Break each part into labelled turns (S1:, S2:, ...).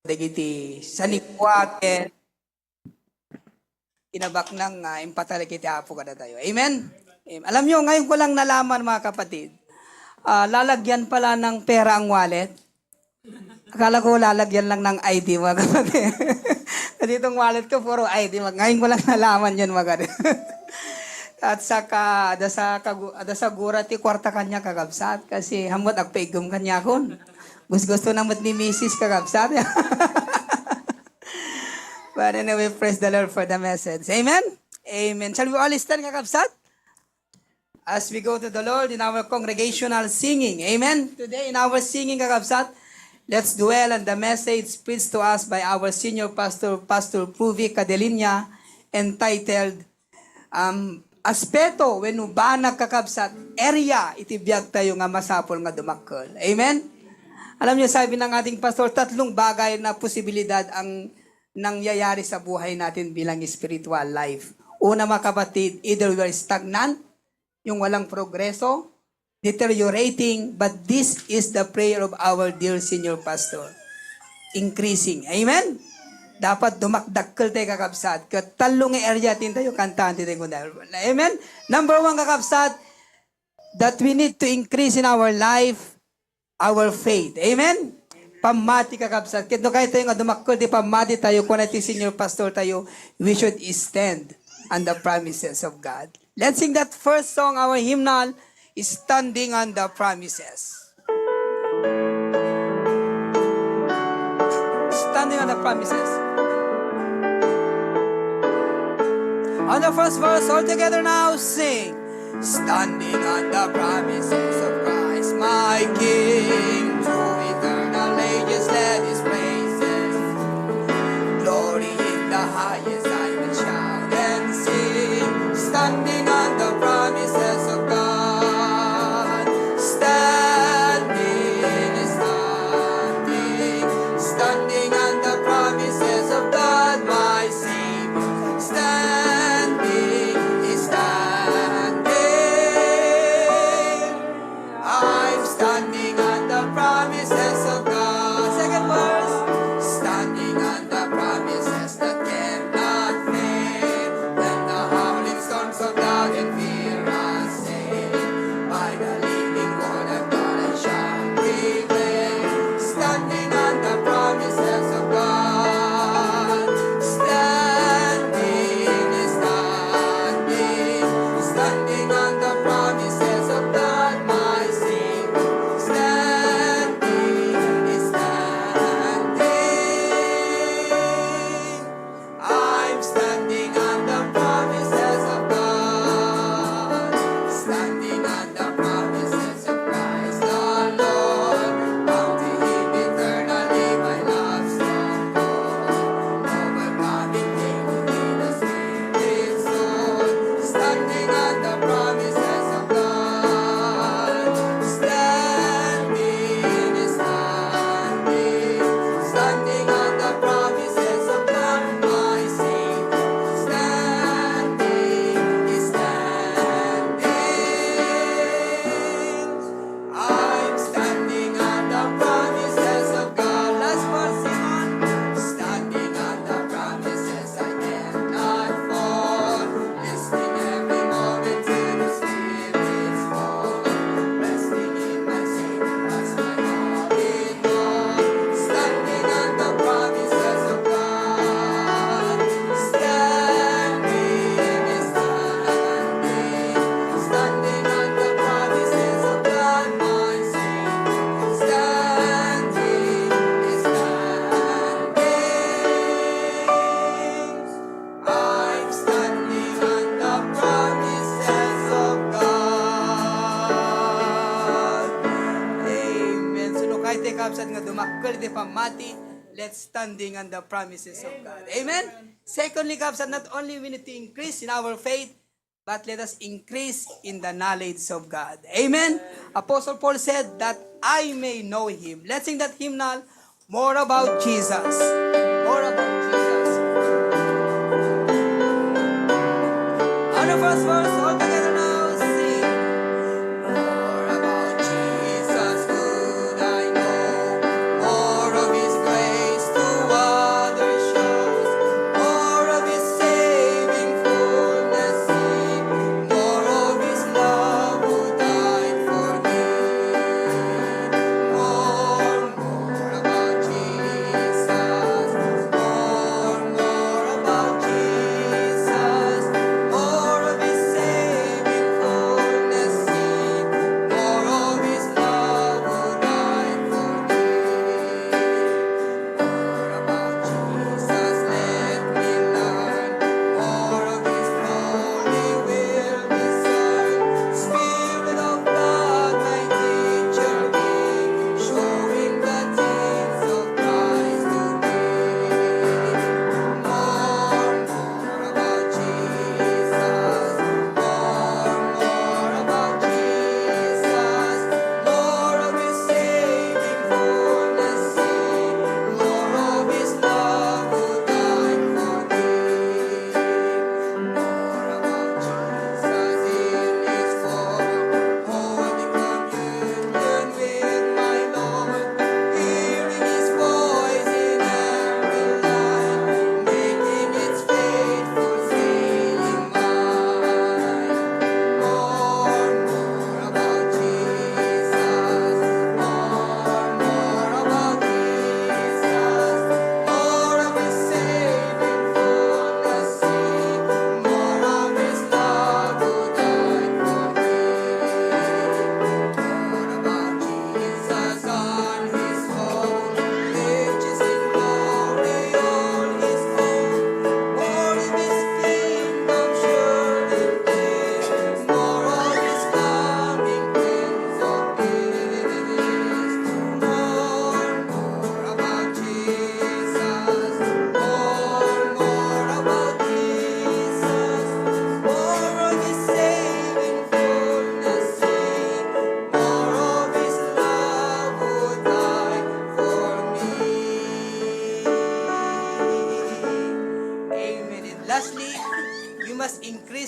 S1: Dagiti sanikwaken inabak ng impatali kiti Apo kada tayo. Amen? Alam nyo, ngayon ko lang nalaman mga kapatid, lalagyan pala ng pera ang wallet. Akala ko lalagyan lang ng ID mga kapatid. Ditong wallet ko, puro ID. Ngayon ko lang nalaman yun mga kapatid. At saka, ada sa gura ti kwarta kanya kagabsat. Kasi hamot agpaigom kanya kon. Gusto naman ni Mrs. kagabsat. But anyway, praise the Lord for the message. Amen? Amen. Shall we all stand kakabsat? As we go to the Lord in our congregational singing. Amen? Today in our singing kakabsat, let's dwell on the message preached to us by our senior pastor, Pastor Puvi Cadelinia, entitled, Aspeto when ubana kakabsat, area itibiyag tayo nga masapol nga dumakkel. Amen? Alam niyo, sabi ng ating pastor, 3 bagay na posibilidad ang nangyayari sa buhay natin bilang spiritual life. Una mga kapatid, either we are stagnant, yung walang progreso, deteriorating, but this is the prayer of our dear senior pastor. Increasing. Amen? Dapat dumakdakkel tayo kakabsat. Katalong area tin tayo, kantaan tayo. Amen? Number 1 kakabsat, that we need to increase in our life, our faith. Amen? Pamati kakabsat. Kito kayo tayo nga dumakkel di pamati tayo kung natin senior pastor tayo, we should stand on the promises of God. Let's sing that first song, our hymnal, is Standing on the Promises. Standing on the Promises. On the first verse, all together now, sing. Standing on the promises of Christ, my King, to eternal ages let His praises. Glory in the highest I will shout and sing. Standing on the promises of God. Standing, standing, standing on the promises of God, my Savior. Standing, standing. I'm standing on the promises of God. Second verse. Standing on the promises that cannot fail. When the howling storms of doubt and fear are saved. By the living word of God I shall prevail. Standing on the promises of God. Standing, standing, standing on the promises of God, my Savior. Standing, standing. I'm standing on the promises of God. Standing on the promises of Christ the Lord. Bound to Him eternally, my love stronghold. Overcoming pain within the Spirit's soul. Standing on the promises of God. Standing, standing, standing on the promises of God, my Savior. Standing, standing. I'm standing on the promises of God. Last verse, Simon. Standing on the promises I cannot fall. Listening every moment to the Spirit's call. Resting in my Savior as my all in all. Standing on the promises of God. Standing, standing, standing on the promises of God, my Savior. Standing, standing. I'm standing on the promises of God. Amen. Suno kay te kapsat nga dumakkel ti pamati, let's standing on the promises of God. Amen. Secondly, kapsat, not only we need to increase in our faith, but let us increase in the knowledge of God. Amen. Apostle Paul said that I may know Him. Let's sing that hymnal, More About Jesus. More about Jesus. On the first verse, all together now, sing. More about Jesus could I know, more of His grace to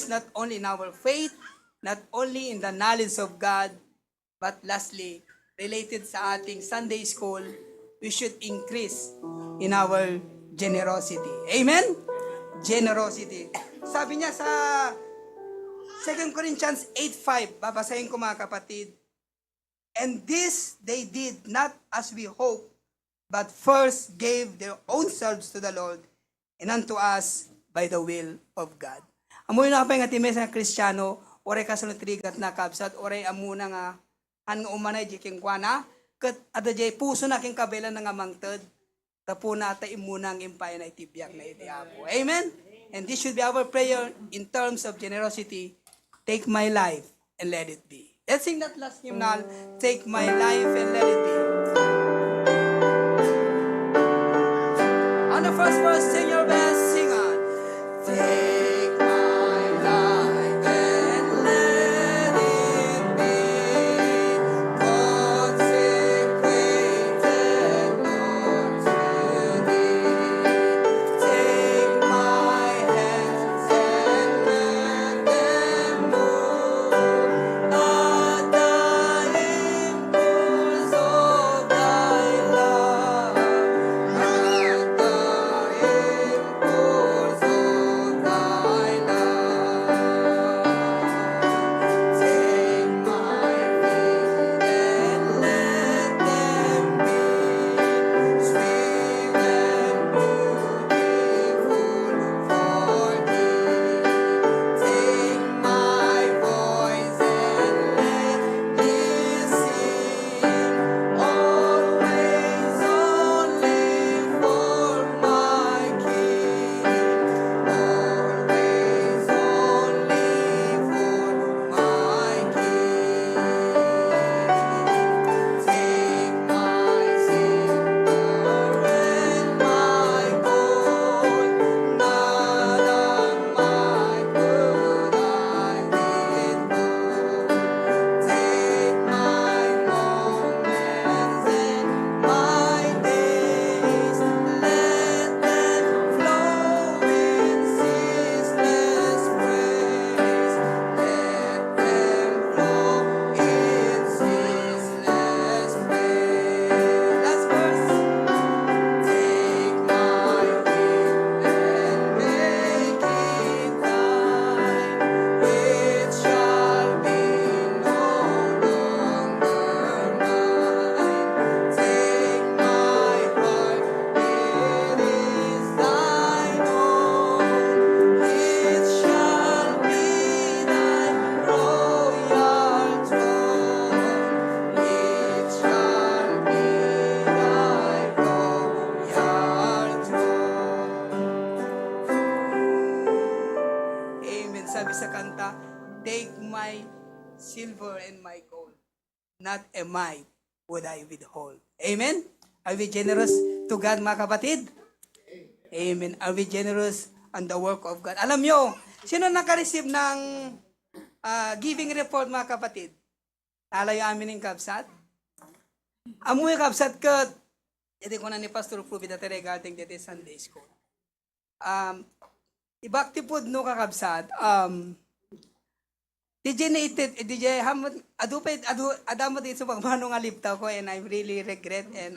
S1: increase not only in our faith, not only in the knowledge of God, but lastly, related sa ating Sunday school, we should increase in our generosity. Amen? Generosity. Sabi niya sa 2 Corinthians 8:5, babasahin ko mga kapatid, and this they did not as we hope, but first gave their own selves to the Lord, and unto us by the will of God. Amoy na kapay nga times nga Kristiyano, oray kasalutrigat na kabsat, oray amuna nga, han nga umanay jiking kwa na, kat adajay puso na king kabela nga mangted, tapo na ta imuna ang impay na itibiyang na itiapo. Amen? And this should be our prayer in terms of generosity. Take my life and let it be. Let's sing that last hymnal, Take My Life and Let It Be. On the first verse, sing your best, sing on. Take my life and let it be consecrated, Lord, to Thee. Take my hands and let them move at the impulse of Thy love. At the impulse of Thy love. Take my feet and let them be sweet and beautiful for Thee. Take my voice and let me sing, always only for my King, always only for my King. Take my silver and my gold, not on my good I withhold. Take my moments and my days, let them flow in ceaseless praise. Let them flow in ceaseless praise. Last verse. Take my will and make it thine. It shall be no longer mine. Take my heart, it is thine own. It shall be thy royal throne. It shall be thy royal throne. Amen. Sabi sa kanta, take my silver and my gold, not a mite would I withhold. Amen? Are we generous to God, mga kapatid? Amen. Are we generous on the work of God? Alam nyo, sino nakareceive ng giving report, mga kapatid? Nalayo amin ng kabsat? Amoy kabsat kat, ito ko na ni Pastor Ruby dati regarding dito Sunday School. Ibakti po no kakabsat, DJ hamot adamo dito sa pagmano nga liptaw ko, and I really regret and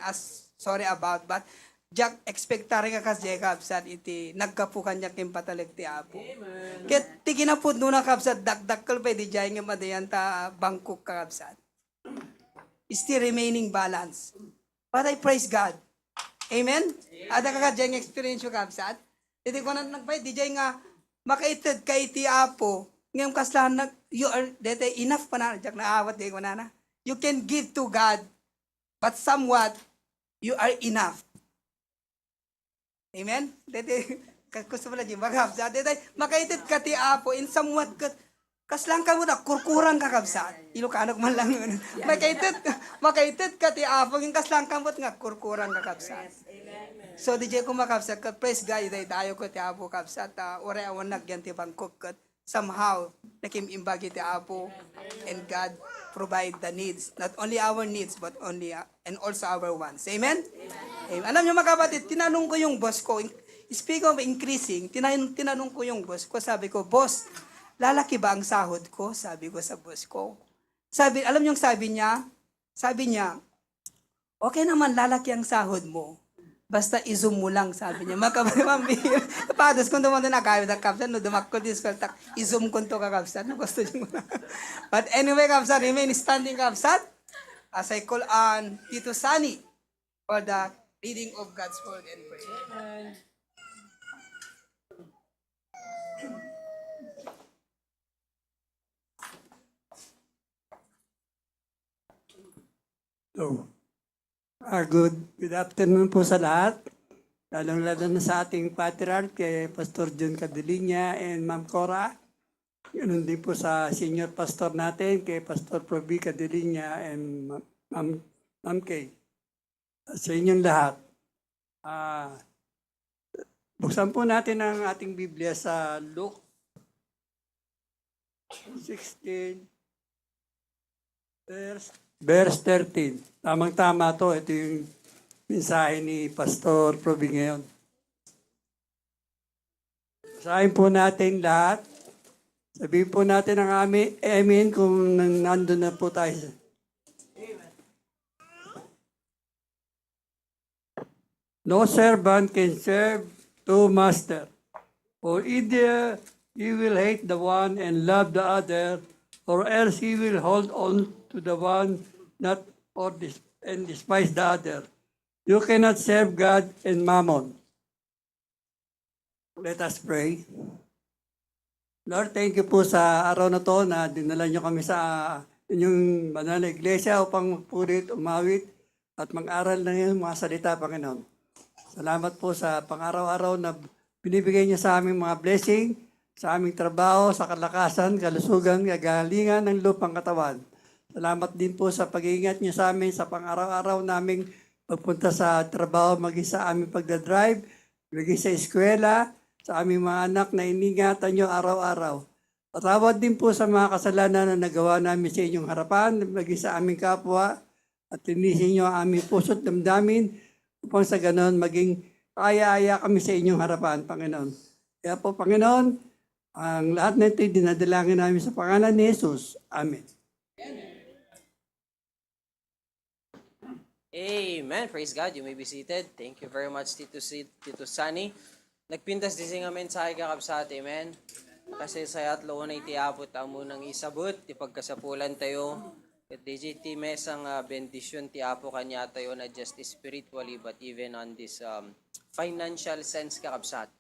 S1: sorry about, but Jack expectari ka kas Jacob sad iti nagkapukan niya kim pataleg ti apo. Ket ti kinapud no na kapsat dakdakkel pa di jay nga madayan ta Bangkok ka kapsat. Still remaining balance. But I praise God. Amen? Ada ka jay experience yung kapsat. Iti ko na nagpay di jay nga makaited kay ti apo. Ngayong kaslahan nag you are dete enough pa na Jack naawat di ko na. You can give to God, but somewhat you are enough. Amen? Dede, gusto mo na di magkabsat. Dede, makaitit ka ti apo in somewhat kaslang ka mo na, kurkurang kakabsat. Ilocano man lang yun. Makaitit ka ti apo, in kaslang ka mo nga, kurkurang kakabsat. So, di ko makabsat, praise God, day tayo ko ti apo kabsat, ore awan nagyan ti Bangkok, somehow, nakim-imbagi ti apo, and God provide the needs, not only our needs, but only, and also our wants. Amen? Amen. Alam niyo mga kapatid, tinanong ko yung boss ko, speak of increasing, tinanong ko yung boss ko, sabi ko, boss, lalaki ba ang sahod ko? Sabi ko sa boss ko. Sabi, alam niyo yung sabi niya? Sabi niya, okay naman, lalaki ang sahod mo. Basta i-zoom mo lang, sabi niya. Makamamamir. Pados kung naman na kaya ng kapsan, no, dumak ko this tak i-zoom ko to ka kapsan. No, gusto niyo muna. But anyway, kapsan, remain standing kapsan. As I call on Tito Sani for the reading of God's word and prayer. Amen.
S2: So, good afternoon po sa lahat. Lalong-lalo na sa ating patriarch, kay Pastor John Cadiliña and Ma'am Cora. Ganun din po sa senior pastor natin, kay Pastor Proby Cadiliña and Ma'am Kay. Sa inyong lahat. Buksan po natin ang ating Biblia sa Luke 16, verse 13. Tamang-tama to. Ito yung mensahe ni Pastor Proby ngayon. Basahin po natin lahat. Sabihin po natin ang amen kung nandun na po tayo. No servant can serve two masters. For either he will hate the one and love the other, or else he will hold on to the one and despise the other. You cannot serve God and Mammon. Let us pray. Lord, thank you po sa araw na to na dinala nyo kami sa inyong banal na iglesia upang magpurit, umawit, at mag-aral ng iyong mga salita, Panginoon. Salamat po sa pang-araw-araw na binibigay niyo sa aming mga blessing, sa aming trabaho, sa kalakasan, kalusugan, kagalingan ng lupang katawan. Salamat din po sa pag-iingat niyo sa amin sa pang-araw-araw naming pagpunta sa trabaho, maging sa aming pagdadrive, maging sa eskwela, sa aming mga anak na iningatan niyo araw-araw. Patawad din po sa mga kasalanan na nagawa namin sa inyong harapan, maging sa aming kapwa, at linisin niyo ang aming puso't damdamin, upang sa ganon maging kaya-aya kami sa inyong harapan, Panginoon. Kaya po, Panginoon, ang lahat na ito dinadalangin namin sa pangalan ni Jesus. Amen.
S3: Amen. Praise God. You may be seated. Thank you very much, Tito Sani. Nagpintas din nga mensahe ka kabsat. Amen. Kasi sayat lo na itiapot ang munang isabot. Ipagkasapulan tayo. At DJT mesang bendisyon ti apo kanya tayo na just spiritually but even on this financial sense kakabsat.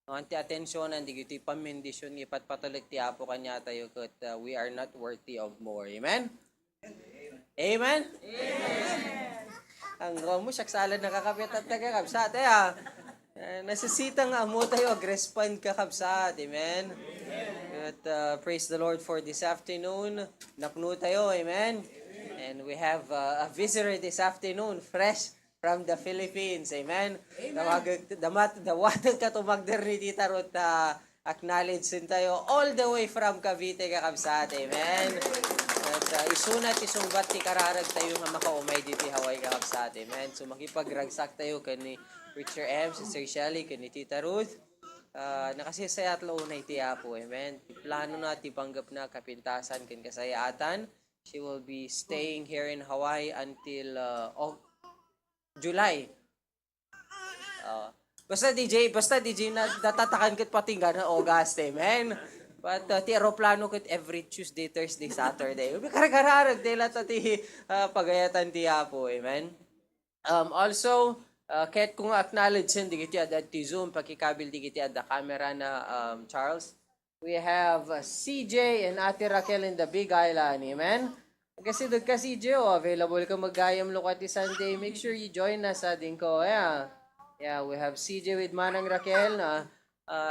S3: Anti atensyon ang digiti pamendisyon ipat patulik ti apo kanya tayo kat we are not worthy of more. Amen? Amen? Amen. Ang romo saksalan nakakapit at kakabsat. Nasisita nga mo tayo agrespond kakabsat. Amen? At praise the Lord for this afternoon. Napno tayo, amen? And we have a visitor this afternoon, fresh from the Philippines, amen? Dawatag ka tumagder ni Tita Ruth, acknowledge din tayo all the way from Cavite, kakabsat, amen? At isunat, isungbat, ti kararag tayo nga makaumay dito Hawaii, kakabsat, amen? So makipagragsak tayo kani Preacher M, Sister Shelly, kani Tita Ruth, nakasisayat lo na itiya po, amen. Plano na tipanggap na kapintasan kin kasayatan. She will be staying here in Hawaii until July. Basta DJ na datatakan kit patinggan na August, amen. But ti aeroplano kit every Tuesday, Thursday, Saturday. Karag-kararag dela ti pagayatan tiya po, amen. Also, kahit kung acknowledge din digiti at Zoom, pakikabil digiti at the camera na Charles. We have CJ and Ate Raquel in the Big Island, amen? Kasi doon ka CJ, available ka mag-gayam lokati Sunday. Make sure you join us din ko. Yeah, we have CJ with Manang Raquel na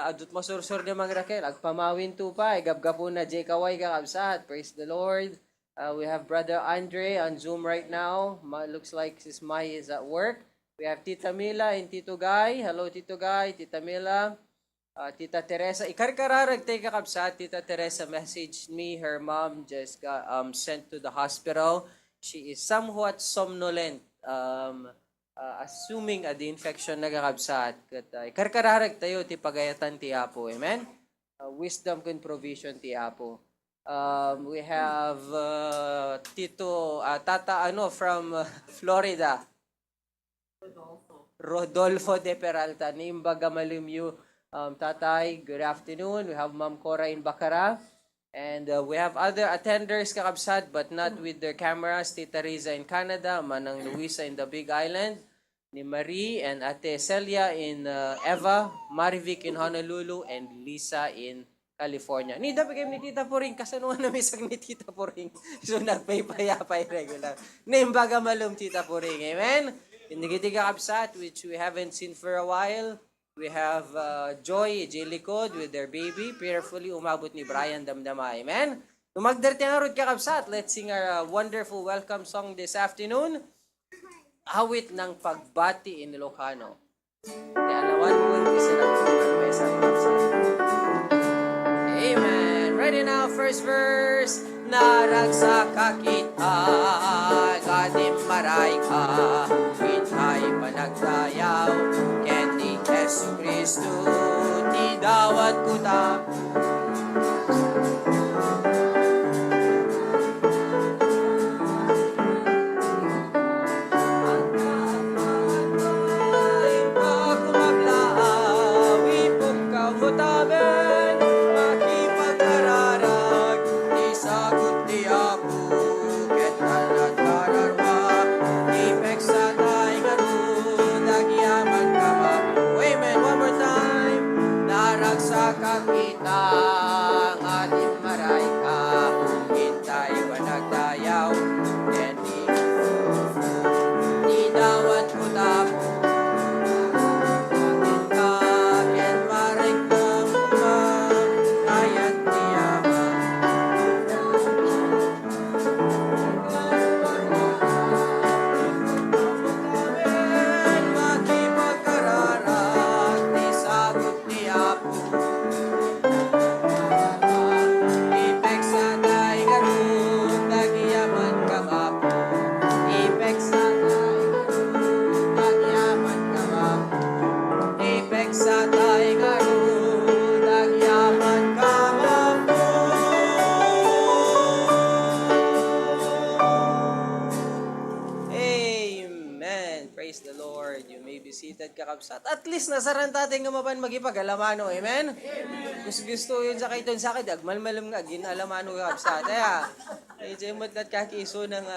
S3: adut masursur ni Mang Raquel. Agpamawin to pa, igabgapo na Kaway kakabsat. Praise the Lord. We have Brother Andre on Zoom right now. Looks like Sis Mai is at work. We have Tita Mila and Tito Guy. Hello, Tito Guy, Tita Mila, Tita Teresa. Ikarkararag tayo kakabsat. Tita Teresa messaged me. Her mom just got sent to the hospital. She is somewhat somnolent. Assuming the infection na kakabsat. Ikarkararag tayo, ti pagayatan ti Apo. Amen? wisdom kun provision ti Apo. We have Tito Tata from Florida. Rodolfo de Peralta, Nimbaga Malimyu. Tatay, good afternoon. We have Ma'am Cora in Bacara. And we have other attenders kakabsat but not with their cameras. Tita Riza in Canada, Manang Luisa in the Big Island, ni Marie and Ate Celia in Eva, Marivic in Honolulu, and Lisa in California. Ni dapat kayo ni Tita Puring, kasanuan na misag ni Tita Puring. So nagpaypayapay regular. Nimbaga malum Tita Puring. Amen? Indigiti kakabsat, which we haven't seen for a while. We have Joy, Jilikod with their baby. Prayerfully umabot ni Brian Damdama. Amen? Tumagdarte nga rod kakabsat. Let's sing our wonderful welcome song this afternoon. Awit ng pagbati in Ilocano. Kaya alawan mo yung isa ng mesa kakabsat. Amen. Ready now, first verse. Naragsaka kita, gadim maray ka, kita'y panagdayaw, keti Jesu Kristo, ti dawat kuta. At least nasaran tating gumapan magipag-alamano. Amen? Gusto yun sa kaiton sa akin, agmalmalam nga, ginalamano kapsat. Kaya, jemot kat kakiso ng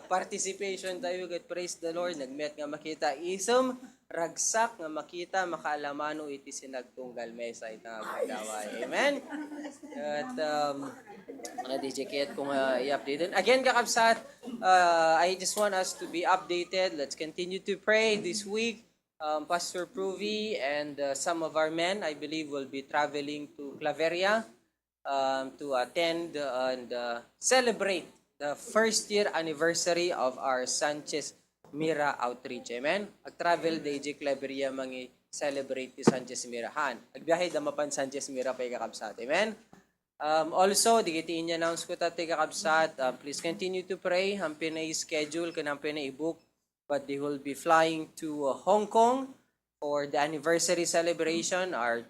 S3: participation tayo, get praise the Lord, nagmet nga makita isum, ragsak nga makita, makaalamano iti sinagtunggal mesa itang magdaway. Amen? At, DJ Kate kung i-update. Again, kakapsat, I just want us to be updated. Let's continue to pray this week. Pastor Pruvi and some of our men, I believe, will be traveling to Claveria to attend and celebrate the first year anniversary of our Sanchez Mira outreach. Amen? Ag-travel DJ Claveria mangi celebrate ti Sanchez Mirahan. Agbiyahe damapan Sanchez Mira pa kakabsat. Amen? Also, digitiin niya announce ko tati kakabsat. Please continue to pray. Hampin na i-schedule, kanampin na i-book. But they will be flying to Hong Kong for the anniversary celebration. Our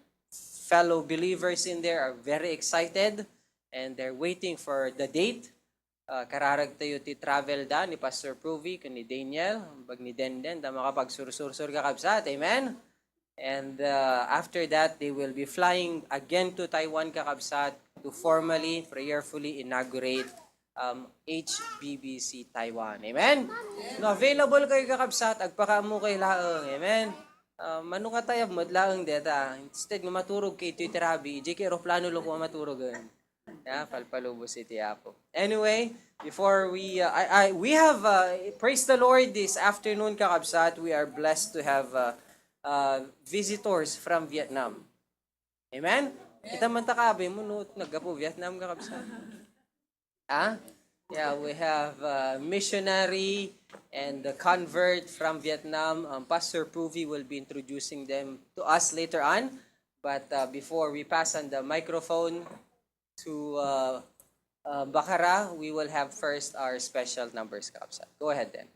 S3: fellow believers in there are very excited and they're waiting for the date. Kararag tayo ti travel da ni Pastor Pruvi ni Daniel, bag ni Denden, da makapagsursur kakabsat. Amen? And after that, they will be flying again to Taiwan kakabsat to formally, prayerfully inaugurate HBBC Taiwan. Amen? No, available kayo kakabsat, agpakamu kay laang. Amen? Manu ka tayo, madlaang deta. Instead, maturog kay Twitterabi, JK Aeroplano lang kung maturog. Yeah, palpalubos iti Apo. Anyway, before we have praise the Lord this afternoon kakabsat. We are blessed to have visitors from Vietnam. Amen? Kita man takabi mo no nagapo Vietnam kakabsat. Yeah, we have missionary and the convert from Vietnam. Pastor Pruvi will be introducing them to us later on. But before we pass on the microphone to Bacara, we will have first our special numbers kapsa. Go ahead then.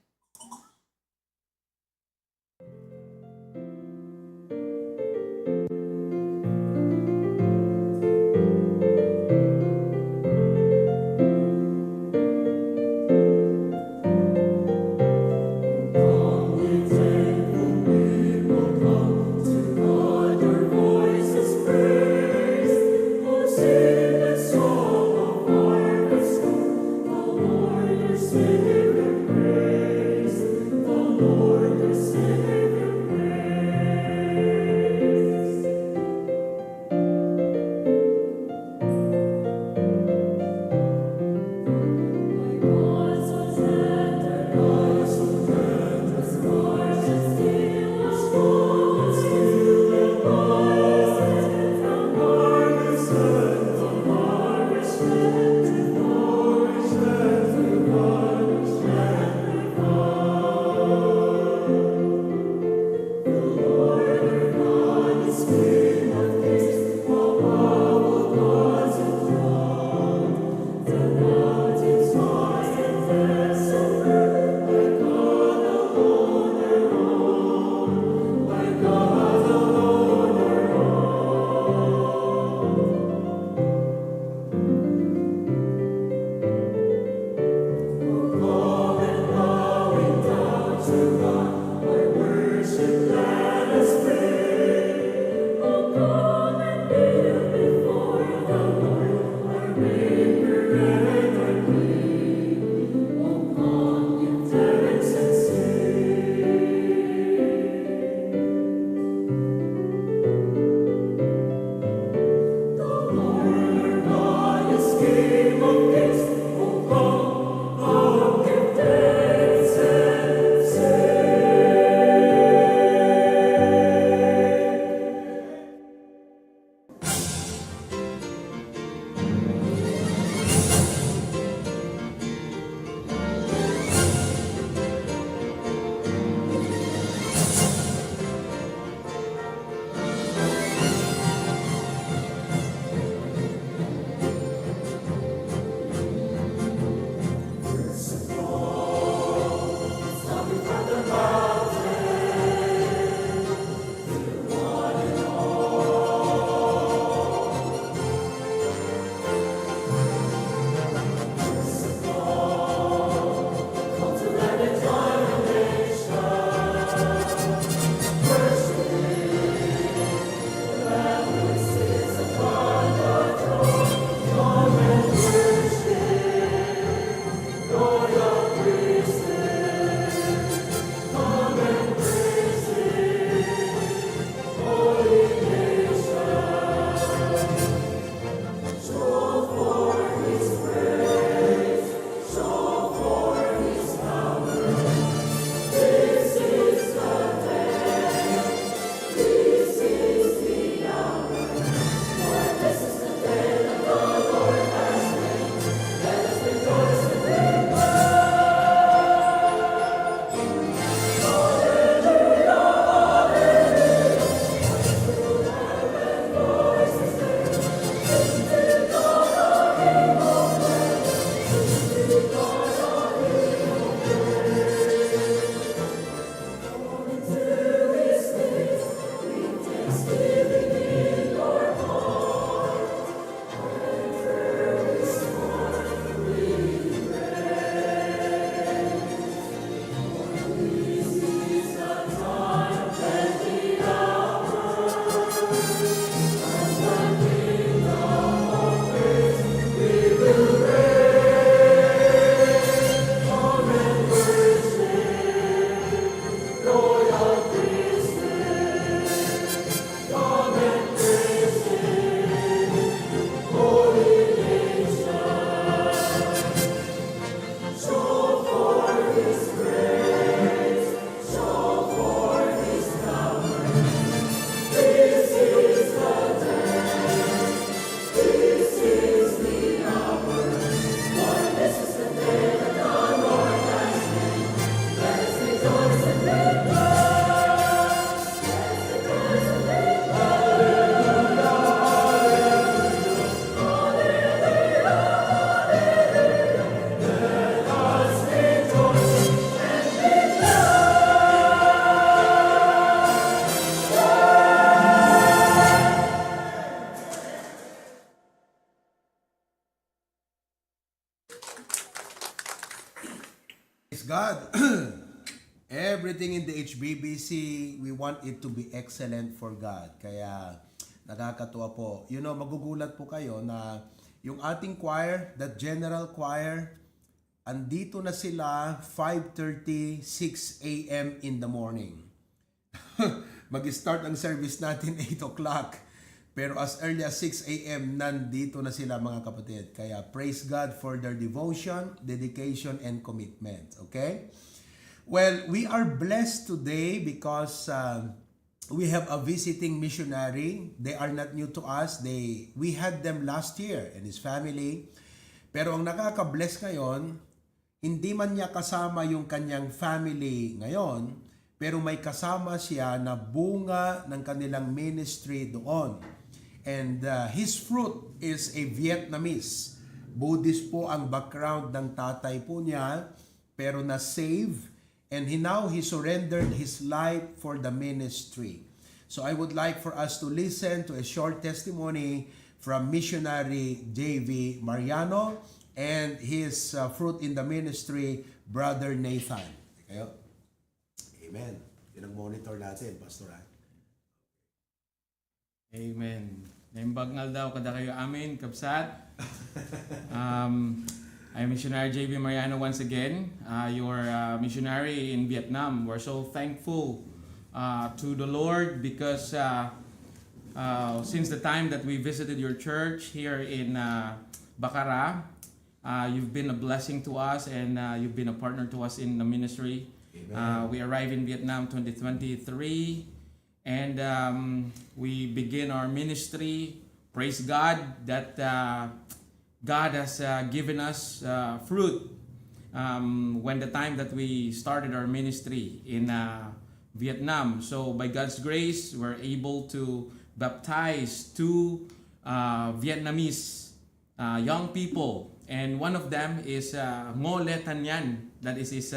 S4: Praise God. Everything in the HBBC, we want it to be excellent for God. Kaya nakakatuwa po. You know, magugulat po kayo na yung ating choir, that general choir, andito na sila 5:30, 6 a.m. in the morning. Mag-start ang service natin 8 o'clock. Pero as early as 6 a.m., nandito na sila mga kapatid. Kaya praise God for their devotion, dedication, and commitment. Okay? Well, we are blessed today because we have a visiting missionary. They are not new to us. We had them last year and his family. Pero ang nakaka-bless ngayon, hindi man niya kasama yung kanyang family ngayon, pero may kasama siya na bunga ng kanilang ministry doon. And his fruit is a Vietnamese. Buddhist po ang background ng tatay po niya, pero na-save. And now he surrendered his life for the ministry. So I would like for us to listen to a short testimony from missionary J.V. Mariano and his fruit in the ministry, Brother Nathan. Kayo? Amen. Yun ang monitor natin, Pastor.
S5: Amen. Naimbag daw kada kayo amin, kabsat. I'm missionary J.B. Mariano once again, your missionary in Vietnam. We're so thankful to the Lord because since the time that we visited your church here in Bacara, you've been a blessing to us and you've been a partner to us in the ministry. We arrived in Vietnam 2023 and we begin our ministry. Praise God that God has given us fruit when the time that we started our ministry in Vietnam. So by God's grace, we're able to baptize two Vietnamese young people. And one of them is Ngo Le Tan Nhan. That is his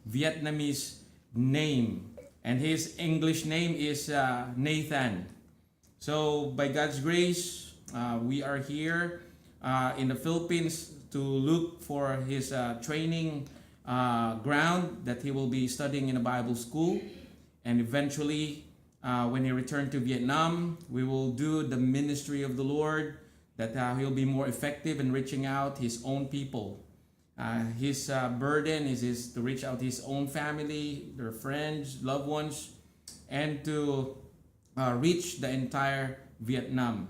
S5: Vietnamese name. And his English name is Nathan. So by God's grace, we are here in the Philippines to look for his training ground that he will be studying in a Bible school. And eventually, when he returned to Vietnam, we will do the ministry of the Lord, that he'll be more effective in reaching out his own people. His burden is to reach out his own family, their friends, loved ones, and to reach the entire Vietnam.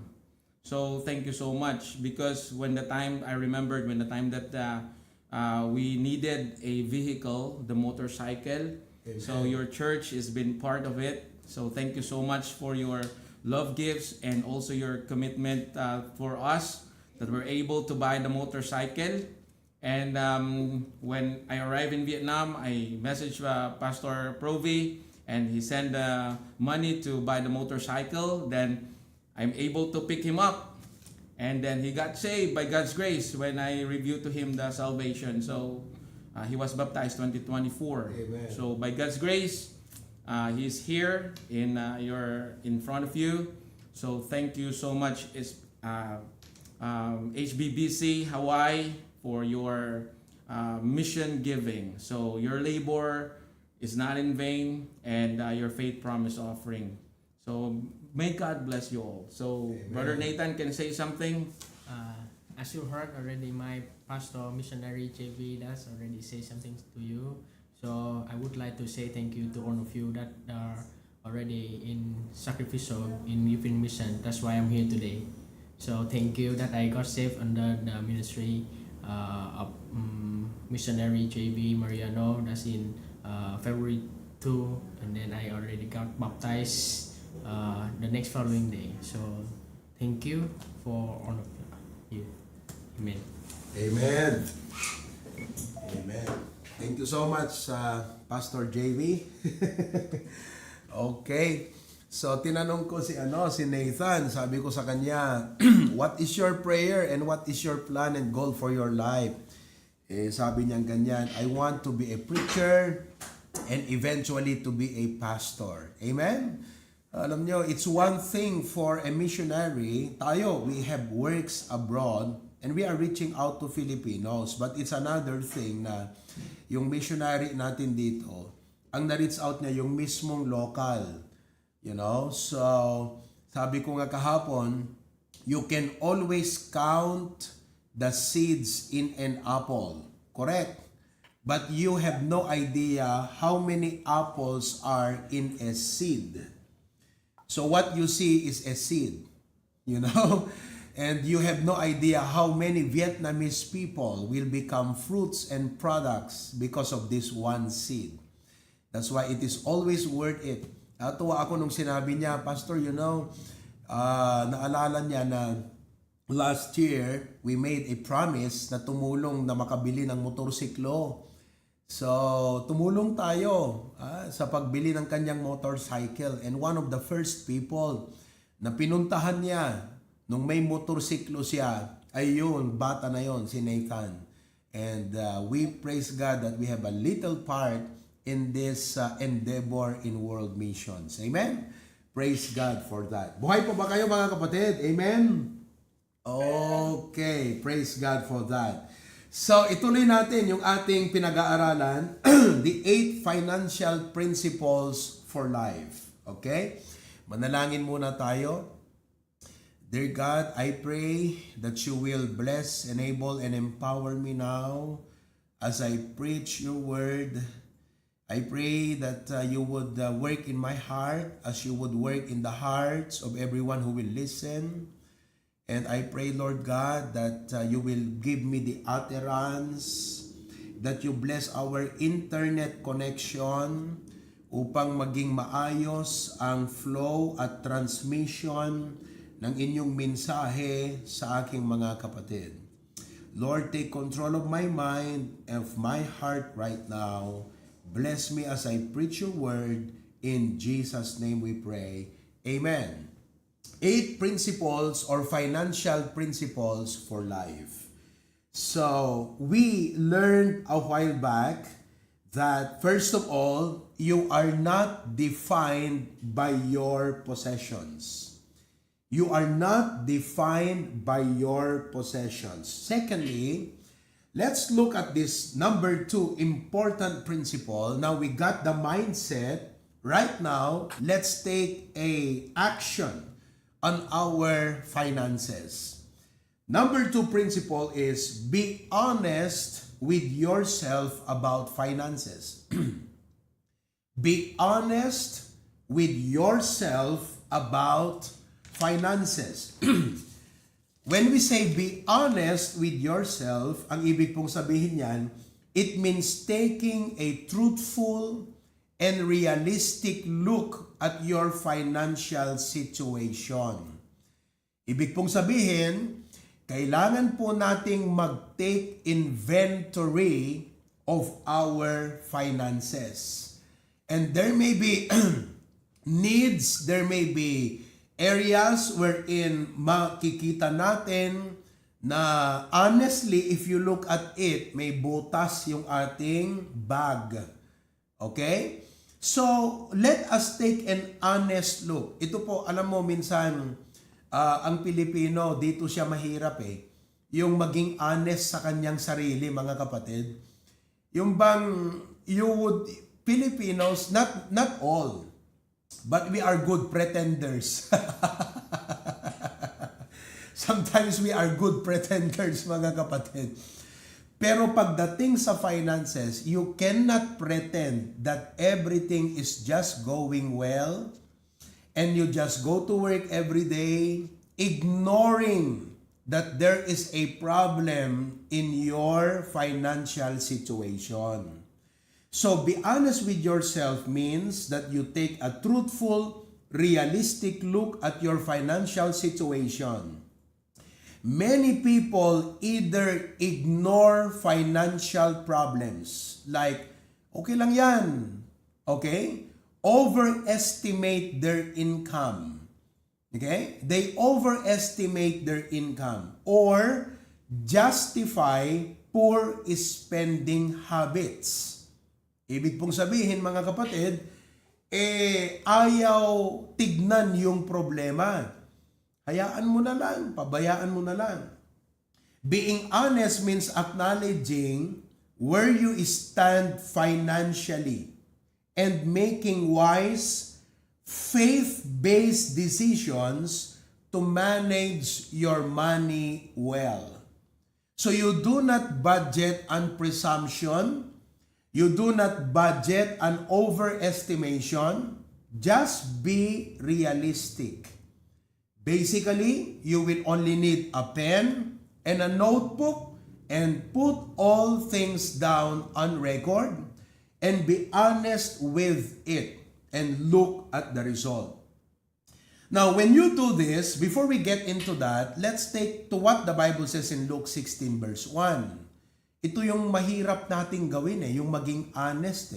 S5: So thank you so much, because I remembered when the time that we needed a vehicle, the motorcycle.
S4: Amen.
S5: So your church has been part of it. So thank you so much for your love gifts and also your commitment for us that we're able to buy the motorcycle. And when I arrived in Vietnam, I messaged Pastor Provi and he sent money to buy the motorcycle. Then I'm able to pick him up, and then he got saved by God's grace when I reviewed to him the salvation. So he was baptized 2024.
S4: Amen.
S5: So by God's grace, he's here in front of you. So thank you so much, HBBC Hawaii, for your mission giving. So your labor is not in vain, and your faith promise offering. So may God bless you all. So
S4: Amen.
S5: Brother Nathan can say something.
S6: As you heard already, my pastor, missionary JV, does already say something to you. So I would like to say thank you to all of you that are already in sacrificial in giving mission. That's why I'm here today. So thank you that I got saved under the ministry of missionary JV Mariano. That's in February 2, and then I already got baptized the next following day. So thank you for all of you. Amen.
S4: Amen. Amen. Thank you so much, Pastor JV. Okay. So, tinanong ko si Nathan. Sabi ko sa kanya, what is your prayer and what is your plan and goal for your life? Sabi niya ganyan, I want to be a preacher and eventually to be a pastor. Amen? Alam nyo, it's one thing for a missionary. Tayo, we have works abroad and we are reaching out to Filipinos. But it's another thing na yung missionary natin dito, ang na-reach out niya yung mismong local. You know? So, sabi ko nga kahapon, you can always count the seeds in an apple. Correct? But you have no idea how many apples are in a seed. So what you see is a seed. You know? And you have no idea how many Vietnamese people will become fruits and products because of this one seed. That's why it is always worth it. Natuwa ako nung sinabi niya, Pastor, you know, naalala niya na last year, we made a promise na tumulong na makabili ng motorsiklo. So, tumulong tayo sa pagbili ng kanyang motorcycle. And one of the first people na pinuntahan niya nung may motorsiklo siya, ay yun, bata na yun, si Nathan. And we praise God that we have a little part in this endeavor in world missions. Amen? Praise God for that. Buhay po ba kayo mga kapatid? Amen? Okay, praise God for that. So, ituloy natin yung ating pinag-aaralan, the 8 financial principles for life. Okay? Manalangin muna tayo. Dear God, I pray that you will bless, enable, and empower me now as I preach your word. I pray that you would work in my heart as you would work in the hearts of everyone who will listen. And I pray, Lord God, that you will give me the utterance, that you bless our internet connection upang maging maayos ang flow at transmission ng inyong mensahe sa aking mga kapatid. Lord, take control of my mind and of my heart right now. Bless me as I preach your word. In Jesus' name we pray. Amen. 8 principles or financial principles for life. So, we learned a while back that first of all, you are not defined by your possessions. You are not defined by your possessions. Secondly, let's look at this number 2 important principle. Now we got the mindset. Right now, let's take a action on our finances. Number 2 principle is be honest with yourself about finances. Be honest with yourself about finances. When we say be honest with yourself, ang ibig pong sabihin niyan, it means taking a truthful and realistic look at your financial situation. Ibig pong sabihin, kailangan po nating mag-take inventory of our finances. And there may be needs, there may be areas wherein makikita natin na honestly, if you look at it, may butas yung ating bag. Okay? So, let us take an honest look. Ito po, alam mo, minsan, ang Pilipino, dito siya mahirap eh. Yung maging honest sa kanyang sarili, mga kapatid. Yung bang, Filipinos, not all, but we are good pretenders. Sometimes we are good pretenders, mga kapatid. Pero pagdating sa finances, you cannot pretend that everything is just going well and you just go to work every day, ignoring that there is a problem in your financial situation. So be honest with yourself means that you take a truthful, realistic look at your financial situation. many people either ignore financial problems. Like, okay lang yan. Okay? Overestimate their income. Okay? They overestimate their income. Or justify poor spending habits. Ibig pong sabihin, mga kapatid, ayaw tignan yung problema. Hayaan mo na lang, pabayaan mo na lang. Being honest means acknowledging where you stand financially and making wise, faith-based decisions to manage your money well. So you do not budget on presumption, you do not budget on overestimation, just be realistic. Basically, you will only need a pen and a notebook and put all things down on record and be honest with it and look at the result. Now, when you do this, before we get into that, let's take to what the Bible says in Luke 16 verse 1. Ito yung mahirap nating gawin yung maging honest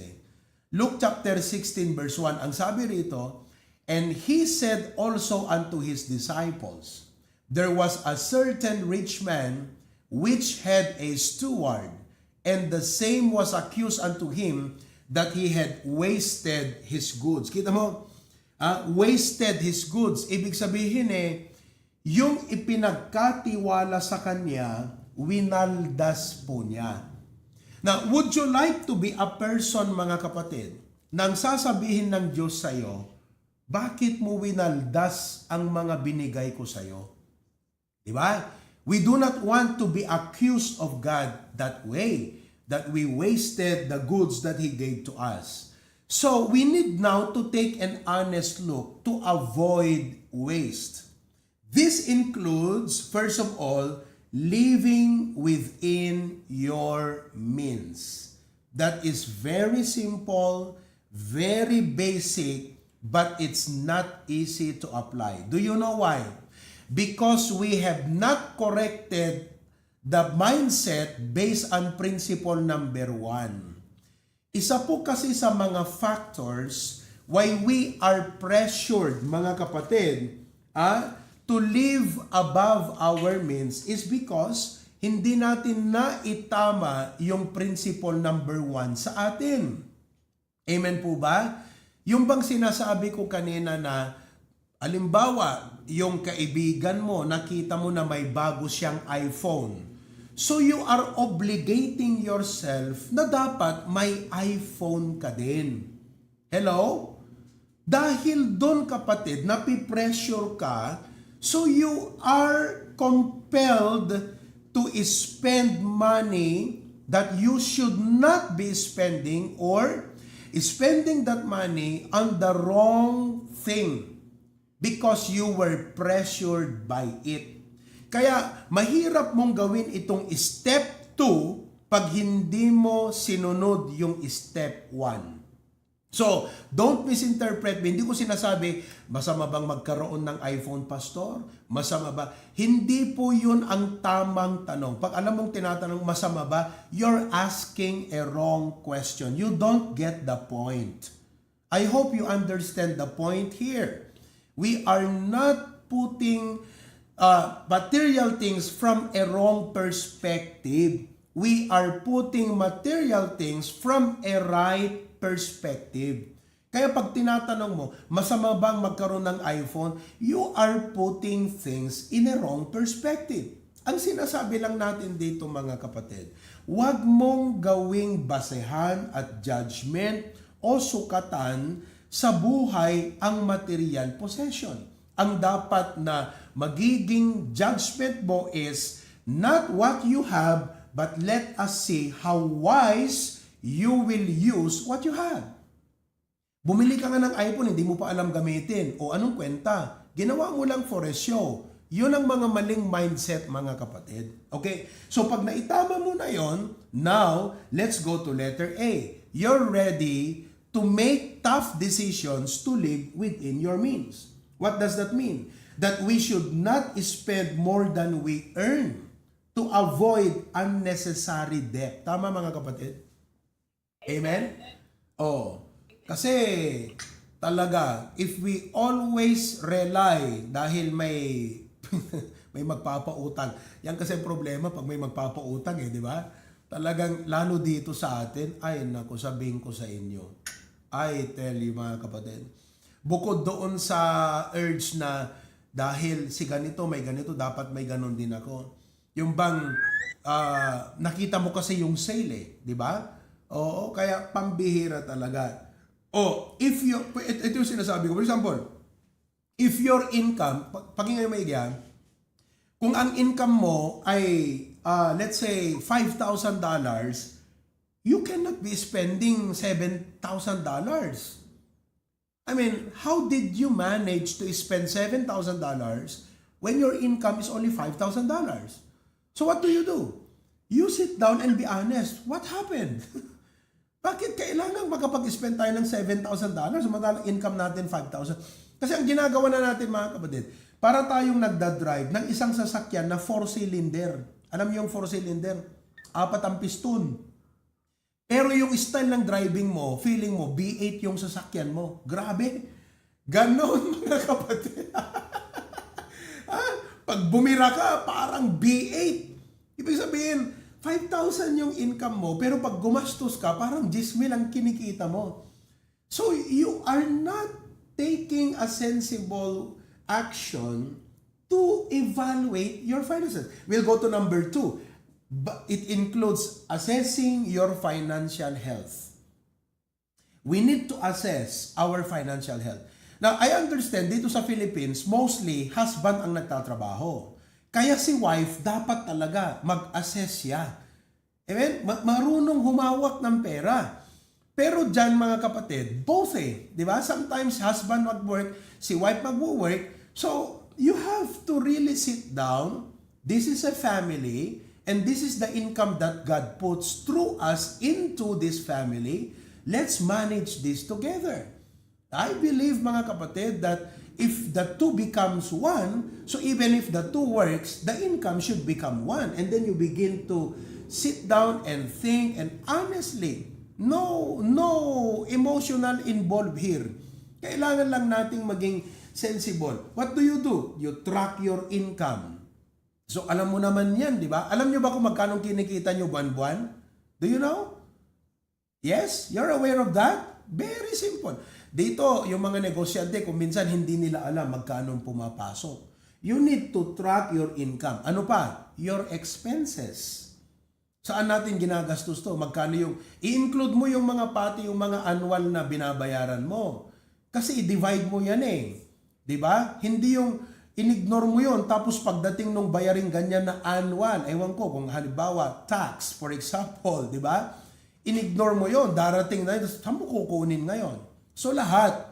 S4: Luke chapter 16 verse 1, ang sabi rito, and he said also unto his disciples, there was a certain rich man which had a steward, and the same was accused unto him that he had wasted his goods. Kita mo, wasted his goods. Ibig sabihin yung ipinagkatiwala sa kanya, winaldas po niya. Now, would you like to be a person, mga kapatid, nang sasabihin ng Diyos sa'yo, bakit mo winaldas ang mga binigay ko sa'yo? Diba? We do not want to be accused of God that way, that we wasted the goods that He gave to us. So, we need now to take an honest look to avoid waste. This includes, first of all, living within your means. That is very simple, very basic, but it's not easy to apply. Do you know why? Because we have not corrected the mindset based on principle number 1. Isa po kasi sa mga factors why we are pressured, mga kapatid, to live above our means is because hindi natin naitama yung principle number 1 sa atin. Amen po ba? Yung bang sinasabi ko kanina na, alimbawa, yung kaibigan mo, nakita mo na may bago siyang iPhone. So you are obligating yourself na dapat may iPhone ka din. Hello? Dahil doon kapatid, napipressure ka, so you are compelled to spend money that you should not be spending or spending that money on the wrong thing because you were pressured by it. Kaya mahirap mong gawin itong step 2 pag hindi mo sinunod yung step 1. So, don't misinterpret me. Hindi ko sinasabi, masama bang magkaroon ng iPhone, Pastor? Masama ba? Hindi po yun ang tamang tanong. Pag alam mong tinatanong, masama ba? You're asking a wrong question. You don't get the point. I hope you understand the point here. We are not putting material things from a wrong perspective. We are putting material things from a right perspective. Kaya pag tinatanong mo, masama bang magkaroon ng iPhone? You are putting things in a wrong perspective. Ang sinasabi lang natin dito mga kapatid, huwag mong gawing basehan at judgment o sukatan sa buhay ang material possession. Ang dapat na magiging judgment mo is not what you have, but let us see how wise you will use what you have. Bumili ka nga ng iPhone, hindi mo pa alam gamitin. O anong kwenta? Ginawa mo lang for a show. Yun ang mga maling mindset, mga kapatid. Okay? So pag naitama mo na yon, now, let's go to letter A. You're ready to make tough decisions to live within your means. What does that mean? that we should not spend more than we earn to avoid unnecessary debt. Tama mga kapatid? Amen? Oh, kasi talaga, if we always rely dahil may may magpapautang. Yan kasi ang problema pag may magpapautang di ba? Talagang lalo dito sa atin, ay nako, sabihin ko sa inyo. I tell you mga kapatid, bukod doon sa urge na dahil si ganito, may ganito, dapat may ganon din ako. Yung bang nakita mo kasi yung sale di ba? Oo, kaya pambihira talaga. If you, ito yung sinasabi ko. For example, if your income, pakinggan mo yan, kung ang income mo ay, let's say, $5,000, you cannot be spending $7,000. I mean, how did you manage to spend $7,000 when your income is only $5,000? So what do? You sit down and be honest. What happened? Bakit kailangan makapag-spend tayo ng $7,000 samantalang income natin $5,000? Kasi ang ginagawa na natin mga kapatid, para tayong nagdadrive ng isang sasakyan na 4-cylinder. Alam niyo yung 4-cylinder? 4 ang piston. Pero yung style ng driving mo, feeling mo, B8 yung sasakyan mo. Grabe. Ganon mga kapatid. Pag bumira ka, parang B8. Ibig sabihin, 5,000 yung income mo, pero pag gumastos ka, parang 10,000 ang kinikita mo. So, you are not taking a sensible action to evaluate your finances. We'll go to number 2. But it includes assessing your financial health. We need to assess our financial health. Now, I understand dito sa Philippines, mostly husband ang nagtatrabaho. Kaya si wife dapat talaga mag-assess siya. Amen? Marunong humawak ng pera. Pero dyan mga kapatid, both di ba? Sometimes husband mag-work, si wife mag-work. So, you have to really sit down. This is a family and this is the income that God puts through us into this family. Let's manage this together. I believe mga kapatid that if the two becomes one, so even if the two works, the income should become one. And then you begin to sit down and think and honestly, no emotional involved here. Kailangan lang nating maging sensible. What do? You track your income. So alam mo naman yan, di ba? Alam nyo ba kung magkano kinikita nyo buwan-buwan? Do you know? Yes? You're aware of that? Very simple. Dito, yung mga negosyante, kung minsan hindi nila alam magkano pumapasok. You need to track your income. Ano pa? Your expenses. Saan natin ginagastos to? Magkano yung, i-include mo yung mga pati, yung mga annual na binabayaran mo. Kasi i-divide mo yan Diba? Hindi yung in-ignore mo yun, tapos pagdating nung bayaring ganyan na annual, ewan ko, kung halimbawa, tax, for example, diba? In-ignore mo yun, darating na yun, saan mo kukunin ngayon? So lahat,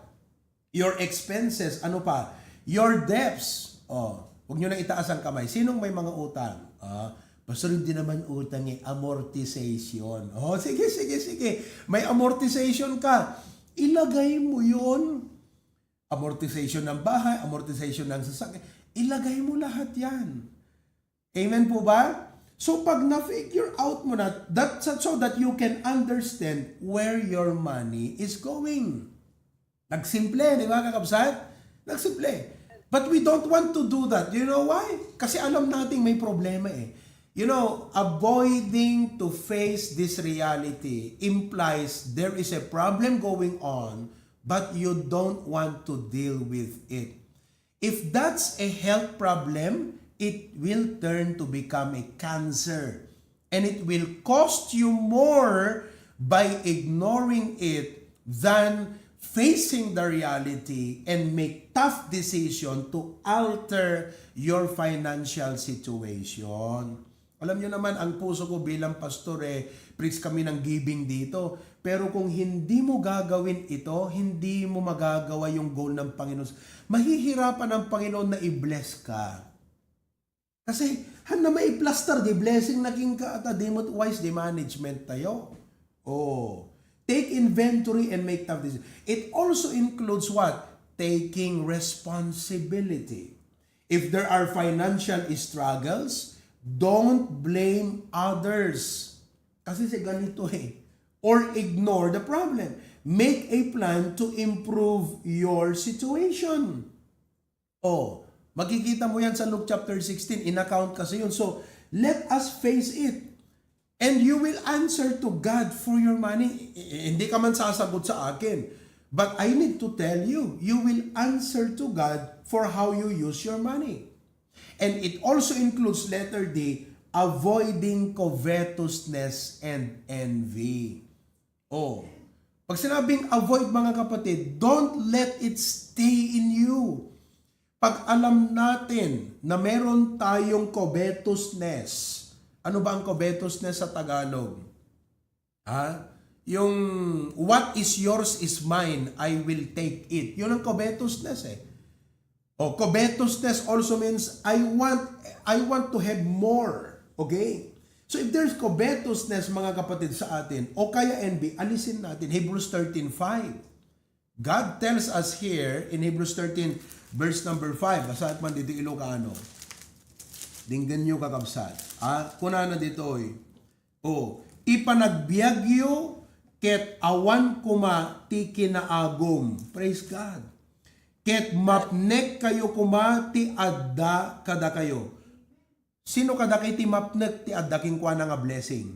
S4: your expenses, ano pa? Your debts. Huwag nyo na itaas ang kamay. Sinong may mga utang? Basta rin din naman utang amortization. Sige. May amortization ka. Ilagay mo yun. Amortization ng bahay, amortization ng sasakyan. Ilagay mo lahat yan. Amen po ba? So pag na-figure out mo na, so that you can understand where your money is going. Nagsimple, di ba kakabsat? Nagsimple. But we don't want to do that. You know why? Kasi alam nating may problema You know, avoiding to face this reality implies there is a problem going on, but you don't want to deal with it. If that's a health problem, it will turn to become a cancer. And it will cost you more by ignoring it than facing the reality and make tough decision to alter your financial situation. Alam nyo naman, ang puso ko bilang pastor preach kami ng giving dito. Pero kung hindi mo gagawin ito, hindi mo magagawa yung goal ng Panginoon. Mahihirapan ang Panginoon na i-bless ka. Kasi, na may plaster, di blessing naging ka at di mo wise di management tayo. Take inventory and make tough decisions. It also includes what? Taking responsibility. If there are financial struggles, don't blame others. Kasi si ganito eh. Or ignore the problem. Make a plan to improve your situation. Oh, makikita mo yan sa Luke chapter 16. In-account kasi yun. So, let us face it. And you will answer to God for your money. Hindi ka man sasagot sa akin. But I need to tell you, you will answer to God for how you use your money. And it also includes letter D, avoiding covetousness and envy. Oh, pag sinabing avoid mga kapatid, don't let it stay in you. Pag alam natin na meron tayong covetousness, ano ba ang covetousness sa Tagalog? Yung what is yours is mine, I will take it. Yun ang covetousness eh. Oh, covetousness also means I want to have more. Okay? So if there's covetousness mga kapatid sa atin, o kaya envy, alisin natin. Hebrews 13:5. God tells us here in Hebrews 13 verse number 5. Basahin man dito Ilocano. Dinggan nyo kakabsat. Kuna na dito eh. Oh, ipanagbiagyo ket awan kuma ti kinaagom. Praise God. Ket mapnek kayo kuma ti adda kada kayo. Sino kada kay ti mapnek ti adda king kwa nga blessing?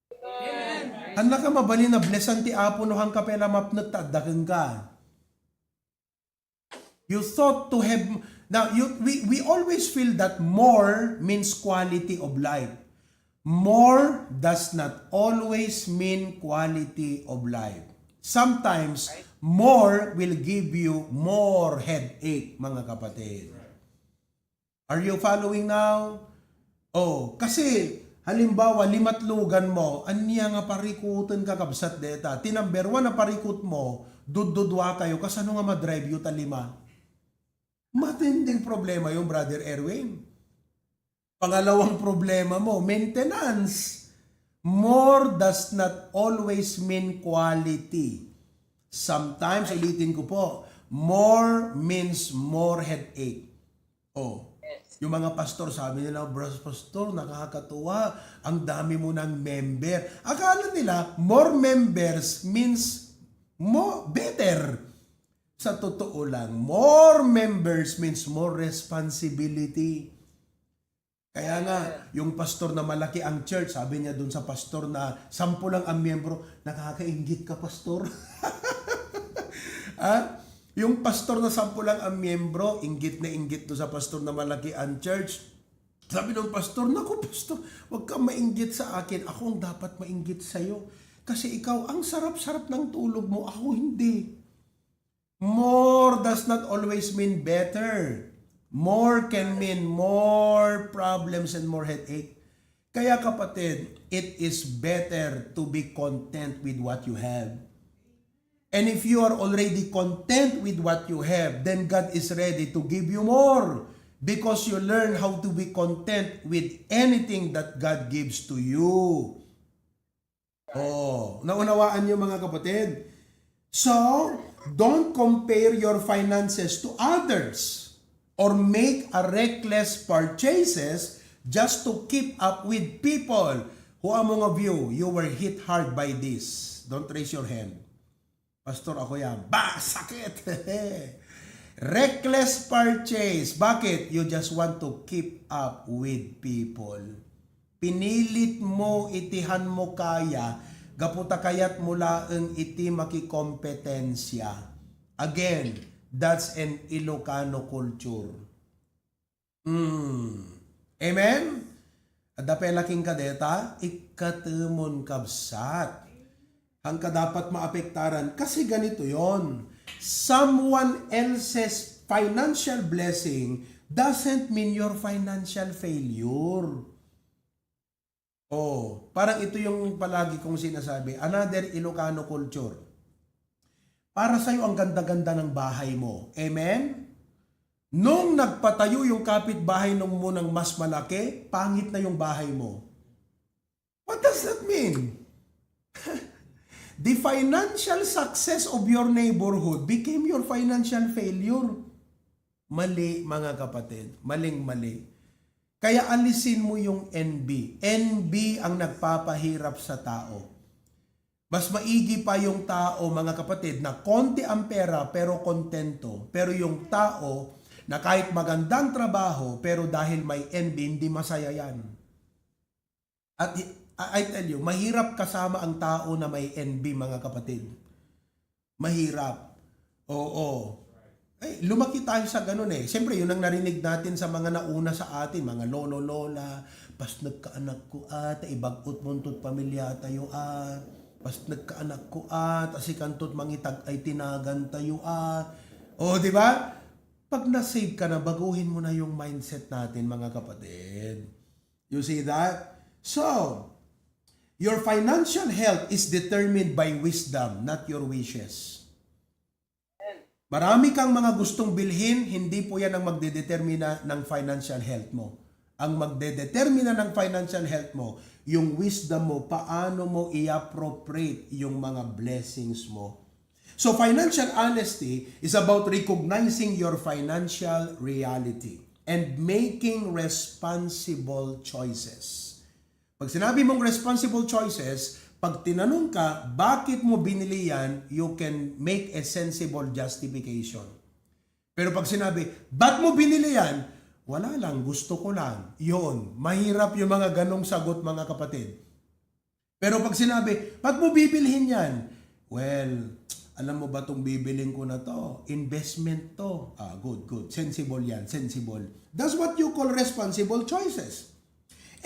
S4: Amen. Anla ka mabali na blessan ti apo no hang kapela mapnek ti adda king ka. You thought to have now we always feel that more means quality of life. More does not always mean quality of life. Sometimes more will give you more headache, mga kapatid. Are you following now? Oh, kasi halimbawa limatlugan mo, anya nga parikutan ka kabsat deta. Ti number 1 na parikot mo, dududwa kayo kasano nga madrive yu talima. Matinding problema yung Brother Erwin. Pangalawang problema mo, maintenance. More does not always mean quality. Sometimes, ulitin ko po, more means more headache. Oh, yung mga pastor, sabi nila, bros pastor, nakakatuwa, ang dami mo ng member. Akala nila, more members means more better. Sa totoo lang, more members means more responsibility. Kaya nga, yung pastor na malaki ang church, sabi niya dun sa pastor na 10 lang ang miyembro, nakakainggit ka, pastor. Yung pastor na 10 lang ang miyembro, inggit na inggit do sa pastor na malaki ang church. Sabi ng pastor, naku pastor, huwag kang mainggit sa akin. Ako ang dapat mainggit sa'yo. Kasi ikaw, ang sarap-sarap ng tulog mo, ako hindi. More does not always mean better. More can mean more problems and more headache. Kaya kapatid, it is better to be content with what you have. And if you are already content with what you have, then God is ready to give you more. Because you learn how to be content with anything that God gives to you. Oh, naunawaan niyo mga kapatid? So, don't compare your finances to others or make a reckless purchases just to keep up with people. Who among of you were hit hard by this? Don't raise your hand. Pastor, ako yan. Sakit! Reckless purchase. Bakit? You just want to keep up with people. Pinilit mo, itihan mo kaya, gaputa kayat mula ang iti makikompetensya. Again, that's an Ilocano culture. Amen? Adapelaking kadeta, ikatumon kabsat. Ang dapat maapektaran. Kasi ganito yon. Someone else's financial blessing doesn't mean your financial failure. Oh, parang ito yung palagi kong sinasabi. Another Ilocano culture. Para sa'yo ang ganda-ganda ng bahay mo. Amen? Nung nagpatayo yung kapitbahay nung munang mas malaki, pangit na yung bahay mo. What does that mean? The financial success of your neighborhood became your financial failure. Mali, mga kapatid. Maling-mali. Kaya alisin mo yung envy. Envy ang nagpapahirap sa tao. Mas maigi pa yung tao, mga kapatid, na konti ang pera pero kontento. Pero yung tao na kahit magandang trabaho pero dahil may envy, hindi masaya yan. At I tell you, mahirap kasama ang tao na may envy, mga kapatid. Mahirap. Oo. Ay, lumaki tayo sa ganun eh. Siyempre, yun ang narinig natin sa mga nauna sa atin, mga lolo-lola, pas nagkaanak ko ibagot montot pamilya tayo pas nagkaanak ko asikantot mangitag ay tinagan tayo O, di ba? Pag na-save ka na, baguhin mo na yung mindset natin, mga kapatid. You see that? So, your financial health is determined by wisdom, not your wishes. Marami kang mga gustong bilhin, hindi po yan ang magdedetermina ng financial health mo. Ang magdedetermina ng financial health mo, yung wisdom mo, paano mo i-appropriate yung mga blessings mo. So financial honesty is about recognizing your financial reality and making responsible choices. Pag sinabi mong responsible choices, pag tinanong ka, bakit mo binili yan, you can make a sensible justification. Pero pag sinabi, ba't mo binili yan? Wala lang, gusto ko lang. Yun, mahirap yung mga ganong sagot, mga kapatid. Pero pag sinabi, ba't mo bibilhin yan? Well, alam mo ba itong bibilin ko na to? Investment to. Good. Sensible yan, sensible. That's what you call responsible choices.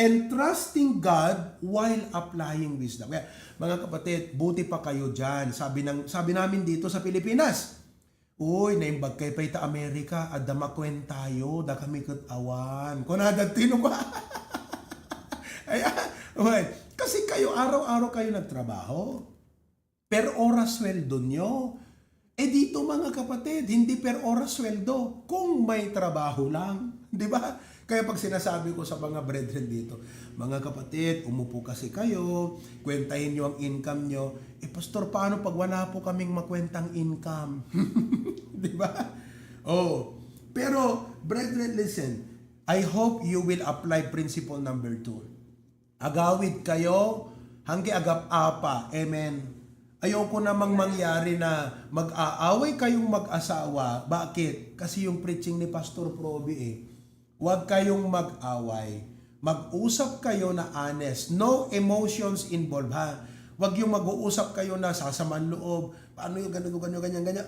S4: And trusting God while applying wisdom. Kaya, mga kapatid, buti pa kayo dyan. Sabi namin dito sa Pilipinas, uy, naimbag kay pa ita Amerika, adama kwen tayo, da kami awan. Kung nadatino ba? Well, kasi kayo, araw-araw kayo nagtrabaho. Per oras sweldo nyo. Dito mga kapatid, hindi per oras sweldo. Kung may trabaho lang. Di ba? Kaya pag sinasabi ko sa mga brethren dito, mga kapatid, umupo kasi kayo, kwentahin nyo ang income nyo. Pastor, paano pag wala po kaming makwentang income? Di ba? Pero, brethren, listen. I hope you will apply principle number 2. Agawid kayo, hanggang agap-apa. Amen. Ayoko namang mangyari na mag-aaway kayong mag-asawa. Bakit? Kasi yung preaching ni Pastor Proby Huwag kayong mag-away. Mag-usap kayo na honest. No emotions involved, ha? Huwag yung mag-uusap kayo na sasaman loob. Paano yung ganyan.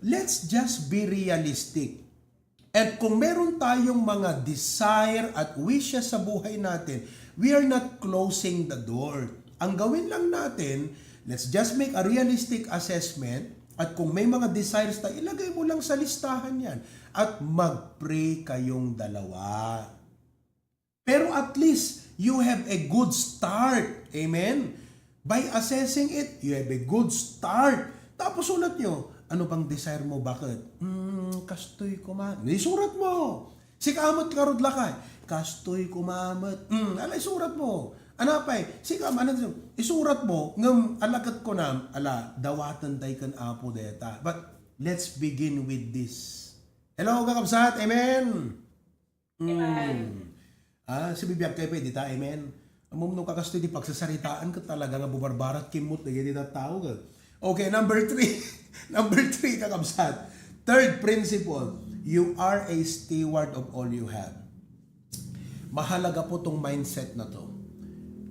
S4: Let's just be realistic. At kung meron tayong mga desire at wishes sa buhay natin, we are not closing the door. Ang gawin lang natin, let's just make a realistic assessment. At kung may mga desires tayo, ilagay mo lang sa listahan yan. At mag-pray kayong dalawa. Pero at least, you have a good start. Amen? By assessing it, you have a good start. Tapos ulat nyo, ano bang desire mo? Bakit? Kastoy kumamat. Isurat mo. Sikamot karod lakay. Kastoy kumamat. Alay, surat mo. Anapay, isurat mo, ngam alakat ko na, dawatan tayo kan apo deta. But, let's begin with this. Hello, kakabsat, amen? Amen. Si bibiyag kayo, pwede ta, amen? Amum kakasto di pagsasaritaan ka talaga nga bubarbarat kimot na ganyan na tao ka. Okay, number 3. Number 3, kakabsat. Third principle, you are a steward of all you have. Mahalaga po tong mindset na to.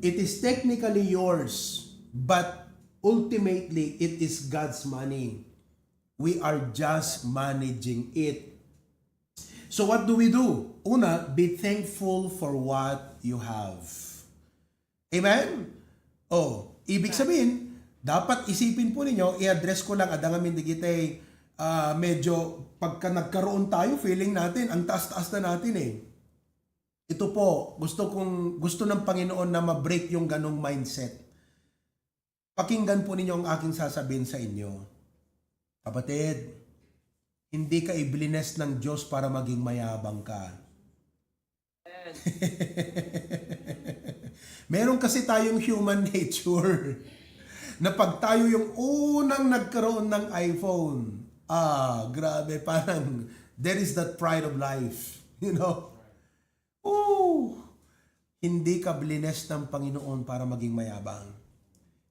S4: It is technically yours, but ultimately, it is God's money. We are just managing it. So what do? Una, be thankful for what you have. Amen? Ibig sabihin, dapat isipin po ninyo, i-address ko lang, adangamin digitay, medyo pagka nagkaroon tayo, feeling natin, ang taas-taas na natin Ito po, gusto ng Panginoon na ma-break yung ganong mindset. Pakinggan po ninyo ang aking sasabihin sa inyo. Kapatid, hindi ka iblines ng Diyos para maging mayabang ka. Meron kasi tayong human nature na pag tayo yung unang nagkaroon ng iPhone, Grabe, parang there is that pride of life. You know? Oh, hindi ka blines ng Panginoon para maging mayabang.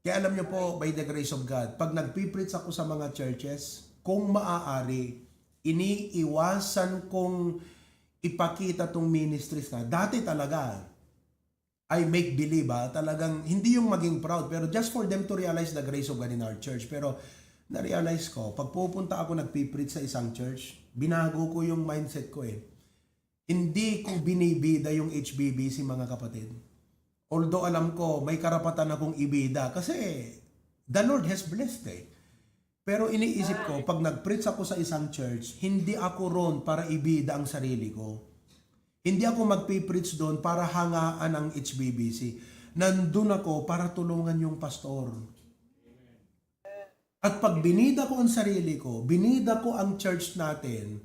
S4: Kaya alam niyo po, by the grace of God, pag nagpipreach ako sa mga churches, kung maaari, iniiwasan kong ipakita tong ministries na. Dati talaga, I make believe talagang hindi yung maging proud, pero just for them to realize the grace of God in our church. Pero na-realize ko, pag pupunta ako nagpipreach sa isang church, binago ko yung mindset ko eh. Hindi ko binibida yung HBBC mga kapatid. Although alam ko, may karapatan akong ibida kasi the Lord has blessed eh. Pero iniisip ko, pag nag-preach ako sa isang church, hindi ako ron para ibida ang sarili ko. Hindi ako magpipreach doon para hangaan ang HBBC. Nandun ako para tulungan yung pastor. At pag binida ko ang sarili ko, binida ko ang church natin,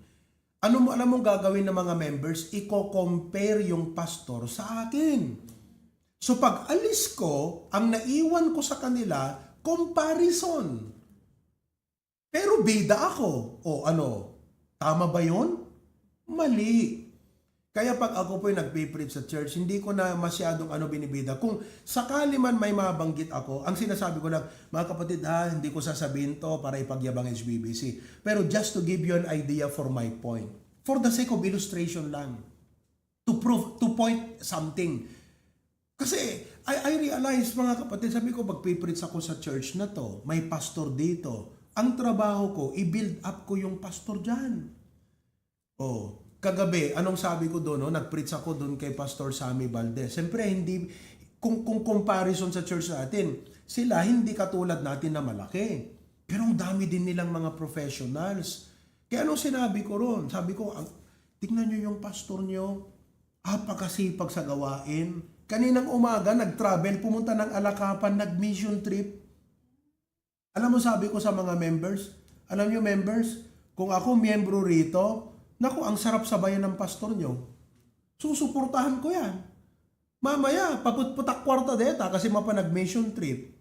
S4: alam mong gagawin ng mga members? Iko-compare yung pastor sa akin. So pag alis ko, ang naiwan ko sa kanila, comparison. Pero bida ako. O ano, tama ba yun? Mali. Kaya pag ako po yung nagpipreach sa church, hindi ko na masyadong binibida. Kung sakali man may mabanggit ako, ang sinasabi ko lang, mga kapatid hindi ko sasabihin to para ipagyabang HBBC. Pero just to give you an idea for my point. For the sake of illustration lang. To prove, to point something. Kasi I realize mga kapatid, sabi ko magpipreach ako sa church na to, may pastor dito. Ang trabaho ko, i-build up ko yung pastor dyan. Kagabi, anong sabi ko doon? Nag-preach ako doon kay Pastor Sammy Valdez. Siyempre, hindi, kung comparison sa church natin, sila hindi katulad natin na malaki. Pero ang dami din nilang mga professionals. Kaya anong sinabi ko ron? Sabi ko, tignan nyo yung pastor nyo, apakasipag sa gawain. Kaninang umaga, nag-travel, pumunta ng Alakapan, nag-mission trip. Alam mo sabi ko sa mga members, alam nyo members, kung ako miyembro rito, naku, ang sarap sabayan ng pastor nyo. Susuportahan ko yan. Mamaya, paputputak kwarta deta kasi mapanag-mission trip.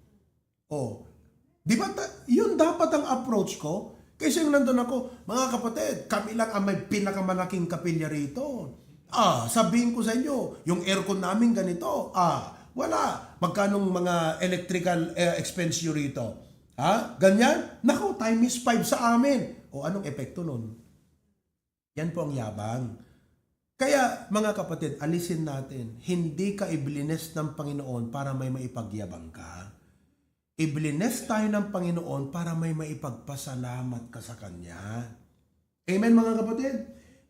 S4: Di ba yun dapat ang approach ko? Kasi yung nandun ako, mga kapatid, kami lang ang may pinakamalaking kapilya rito. Sabihin ko sa inyo, yung aircon namin ganito. Wala. Magkanong mga electrical expense nyo rito? Ganyan? Naku, time is 5 sa amin. Anong epekto nun? Yan po ang yabang. Kaya, mga kapatid, alisin natin. Hindi ka iblines ng Panginoon para may maipagyabang ka. Iblines tayo ng Panginoon para may maipagpasalamat ka sa Kanya. Amen, mga kapatid?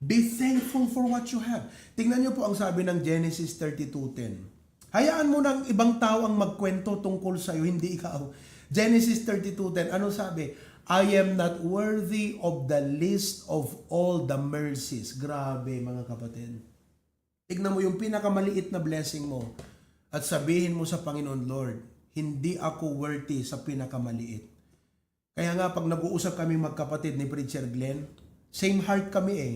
S4: Be thankful for what you have. Tingnan niyo po ang sabi ng Genesis 32:10. Hayaan mo ng ibang tao ang magkwento tungkol sa iyo, hindi ikaw. Genesis 32:10, ano sabi? I am not worthy of the least of all the mercies. Grabe, mga kapatid. Tignan mo yung pinakamaliit na blessing mo at sabihin mo sa Panginoon, Lord, hindi ako worthy sa pinakamaliit. Kaya nga, pag nag-uusap kami magkapatid ni Preacher Glenn, same heart kami eh.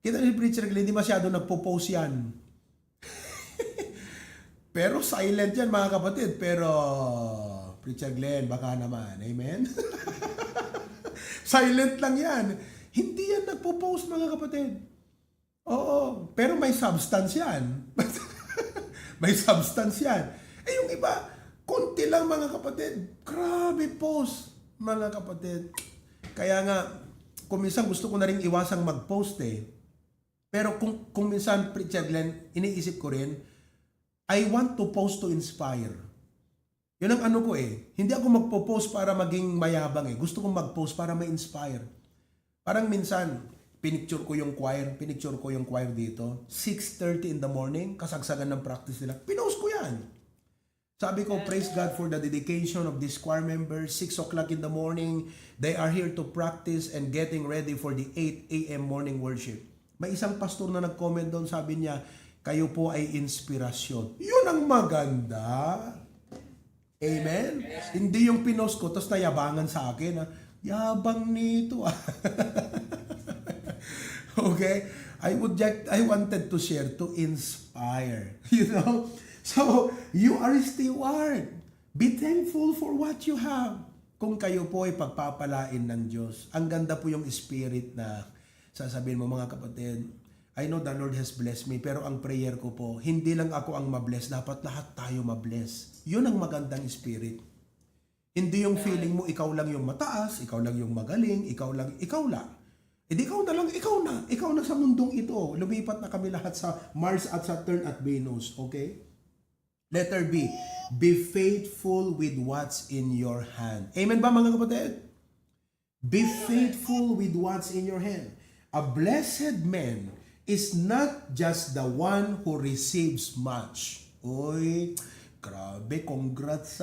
S4: Kita ni Preacher Glenn, hindi masyado nagpo-post yan. Pero silent yan, mga kapatid. Pero, Preacher Glenn, baka naman. Amen? Silent lang yan. Hindi yan nagpo-post, mga kapatid. Oo, pero may substance yan. May substance yan. Yung iba, konti lang, mga kapatid. Grabe post, mga kapatid. Kaya nga, kung minsan gusto ko na rin iwasang mag-post eh. Pero kung minsan, Preacher Glenn, iniisip ko rin, I want to post to inspire. Yun ang ano ko eh. Hindi ako magpo-post para maging mayabang eh. Gusto kong mag-post para ma-inspire. Parang minsan, pinicture ko yung choir dito. 6:30 in the morning, kasagsagan ng practice nila. Pinost ko yan. Sabi ko, praise God for the dedication of these choir members. 6 o'clock in the morning, they are here to practice and getting ready for the 8 a.m. morning worship. May isang pastor na nag-comment doon, sabi niya, kayo po ay inspirasyon. Yun ang maganda. Amen? Hindi yung pinost ko, tapos nayabangan sa akin. Yabang nito. Okay? I wanted to share, to inspire. You know? So, you are a steward. Be thankful for what you have. kung kayo po ay pagpapalain ng Diyos, ang ganda po yung spirit na sasabihin mo, mga kapatid, I know the Lord has blessed me, pero ang prayer ko po, hindi lang ako ang mabless, dapat lahat tayo mabless. Yun ang magandang spirit. Hindi yung feeling mo, ikaw lang yung mataas, ikaw lang yung magaling, ikaw lang. E di ikaw na lang, ikaw na sa mundong ito. Lumipat na kami lahat sa Mars at Saturn at Venus, okay? Letter B, be faithful with what's in your hand. Amen ba, mga kapatid? Be faithful with what's in your hand. A blessed man is not just the one who receives much. Oy, grabe, congrats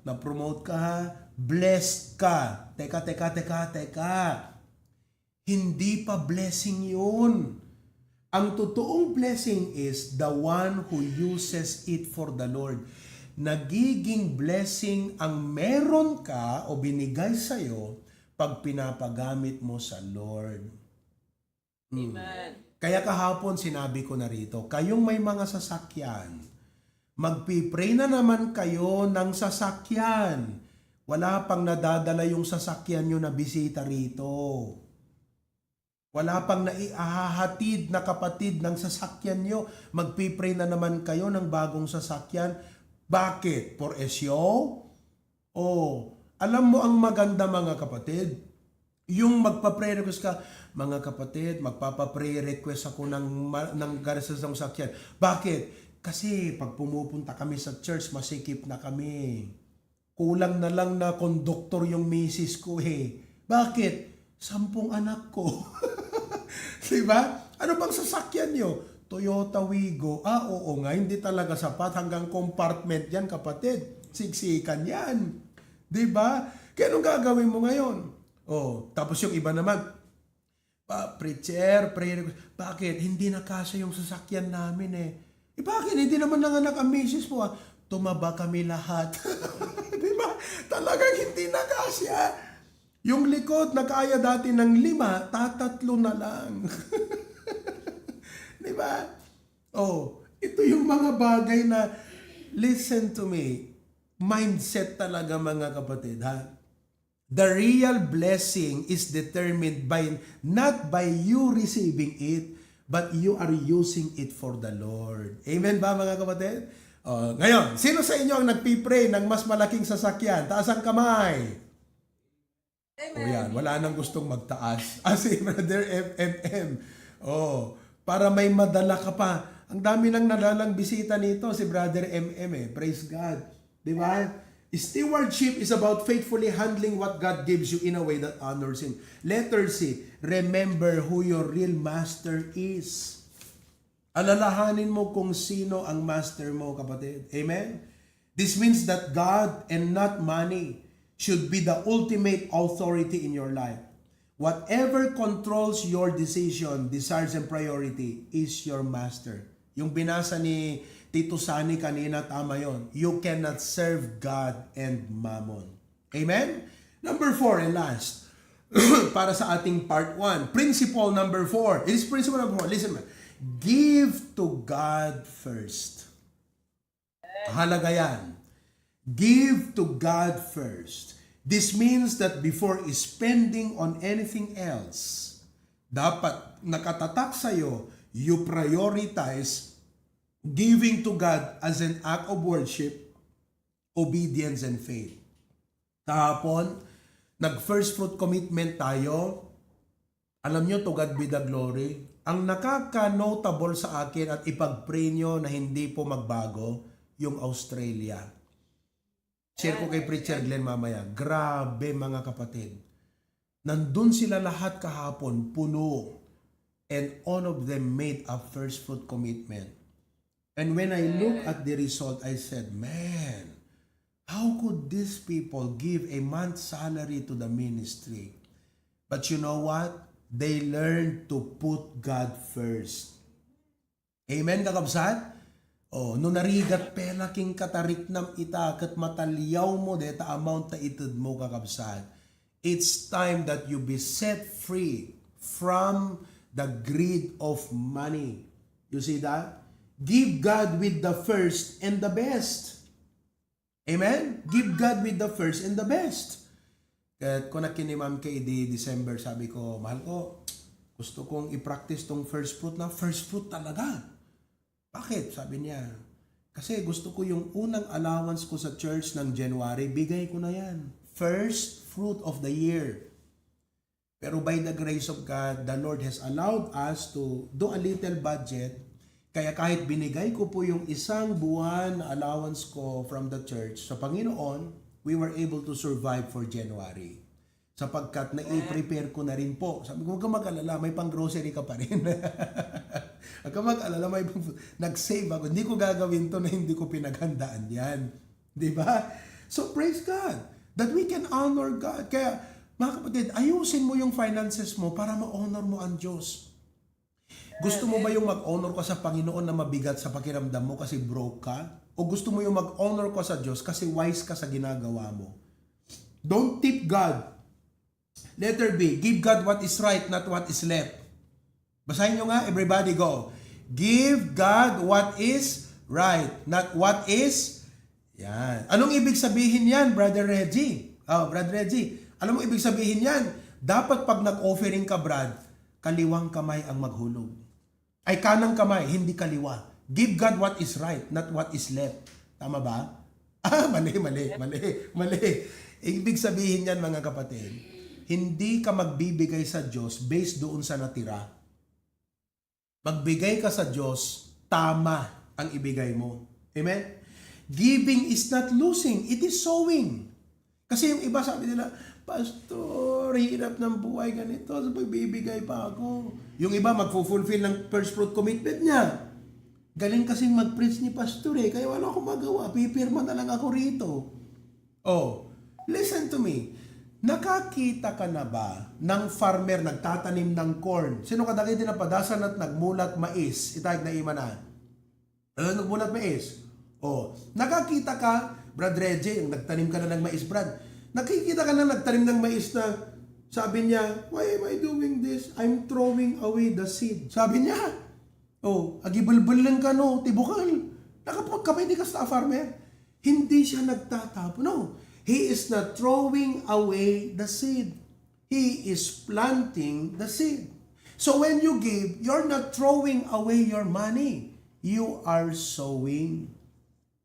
S4: na-promote ka ha. Blessed ka. Teka. Hindi pa blessing yun. Ang totoong blessing is the one who uses it for the Lord. Nagiging blessing ang meron ka o binigay sa'yo pag pinapagamit mo sa Lord.
S3: Amen.
S4: Kaya kahapon sinabi ko na rito, kayong may mga sasakyan, magpipray na naman kayo ng sasakyan. Wala pang nadadala yung sasakyan nyo na bisita rito. Wala pang naihahatid na kapatid ng sasakyan nyo. Magpipray na naman kayo ng bagong sasakyan. Bakit? For SEO? Alam mo ang maganda, mga kapatid? Yung magpa-pray request ka, mga kapatid, magpapa-pray request ako ng garisas ng sakyan. Bakit? Kasi pag pumupunta kami sa church, masikip na kami. Kulang na lang na konduktor yung misis ko Bakit? 10 anak ko. Diba? Ano bang sasakyan nyo? Toyota Wigo. Oo nga, hindi talaga sapat. Hanggang compartment yan, kapatid. Siksikan yan. Diba? Kaya anong gagawin mo ngayon? Tapos yung iba naman, preacher, prayer, bakit? Hindi na kasya yung sasakyan namin bakit? Hindi naman nanganak ang misis mo Tumaba kami lahat. Diba? Talagang hindi na kasya. Yung likod, nakaya dati ng 5, tatatlo na lang. Diba? Ito yung mga bagay na, listen to me, mindset talaga, mga kapatid, ha? The real blessing is determined not by you receiving it, but you are using it for the Lord. Amen ba, mga kapatid? Ngayon, sino sa inyo ang nagpipray ng mas malaking sasakyan? Taas ang kamay. Yan, wala nang gustong magtaas. Si Brother FMM. Para may madala ka pa. Ang dami nang nalalang bisita nito, si Brother MM Praise God. Di ba? Stewardship is about faithfully handling what God gives you in a way that honors Him. Letter C, remember who your real master is. Alalahanin mo kung sino ang master mo, kapatid. Amen? This means that God and not money should be the ultimate authority in your life. Whatever controls your decision, desires, and priority is your master. Yung binasa ni Tito Sani kanina, tama yon. You cannot serve God and mammon. Amen? Number 4 and last, para sa ating part 1. Principle number 4. It is principle number 4. Listen, man. Give to God first. Halaga yan. Give to God first. This means that before spending on anything else, dapat nakatatak sa'yo, you prioritize giving to God as an act of worship, obedience, and faith. Kahapon, nag-first fruit commitment tayo. Alam nyo, to God be the glory. Ang nakaka-notable sa akin at ipag-pray nyo na hindi po magbago, yung Australia. Share ko kay Preacher Glenn mamaya. Grabe, mga kapatid. Nandun sila lahat kahapon, puno. And all of them made a first fruit commitment. And when I look at the result, I said, man, how could these people give a month's salary to the ministry? But you know what? They learned to put God first. Amen, kakabsat? No narigat pela king katarik nam ita kat matalyaw mo deta amount ta itud mo, kakabsat. It's time that you be set free from the greed of money. You see that? Give God with the first and the best. Amen? Give God with the first and the best. Kaya kung nakini Ma'am kay di December, sabi ko, mahal ko, gusto kong i-practice tong first fruit na first fruit talaga. Bakit? Sabi niya, kasi gusto ko yung unang allowance ko sa church ng January, bigay ko na yan. First fruit of the year. Pero by the grace of God, the Lord has allowed us to do a little budget. Kaya kahit binigay ko po yung isang buwan na allowance ko from the church, sa Panginoon, we were able to survive for January. Sapagkat na-i-prepare ko na rin po. Sabi ko, huwag ka mag-alala, may pang-grocery ka pa rin. Huwag ka mag-alala, nag-save ako. Hindi ko gagawin to na hindi ko pinaghandaan yan. Di ba? So praise God that we can honor God. Kaya, mga kapatid, ayusin mo yung finances mo para ma-honor mo ang Diyos. Gusto mo ba yung mag-honor ka sa Panginoon na mabigat sa pakiramdam mo kasi broke ka? O gusto mo yung mag-honor ka sa Diyos kasi wise ka sa ginagawa mo? Don't tip God. Letter B, give God what is right, not what is left. Basahin nyo nga, everybody go. Give God what is right, not what is... Yan. Anong ibig sabihin yan, Brother Reggie? Brother Reggie, alam mo ibig sabihin yan? Dapat pag nag-offering ka, Brad, kaliwang kamay ang maghulog. Ay kanang kamay, hindi kaliwa. Give God what is right, not what is left. Tama ba? Mali. Ibig sabihin yan, mga kapatid, hindi ka magbibigay sa Diyos based doon sa natira. Magbigay ka sa Diyos, tama ang ibigay mo. Amen? Giving is not losing, it is sowing. Kasi yung iba sabi nila, Pastor, hirap ng buhay ganito, so magbibigay pa ako. Yung iba magfulfill ng first fruit commitment niya. Galing kasing mag-preach ni Pastor kaya wala akong magawa, pipirma na lang ako rito. Oh, listen to me. Nakakita ka na ba ng farmer nagtatanim ng corn? Sino kadaki din na padasan at nagmulat mais? Itayag na ima na. Nagmulat mais. Oh, nakakita ka, Brad Reggie, yung nagtanim ka na ng mais, Brad. Nakikita ka na nagtanim ng mais na sabi niya, why am I doing this? I'm throwing away the seed. Sabi niya, oh, agibulbul lang ka no, tibukal. Nakapagkapay di ka sa farmer. Hindi siya nagtatapo. No, he is not throwing away the seed. He is planting the seed. So when you give, you're not throwing away your money. You are sowing.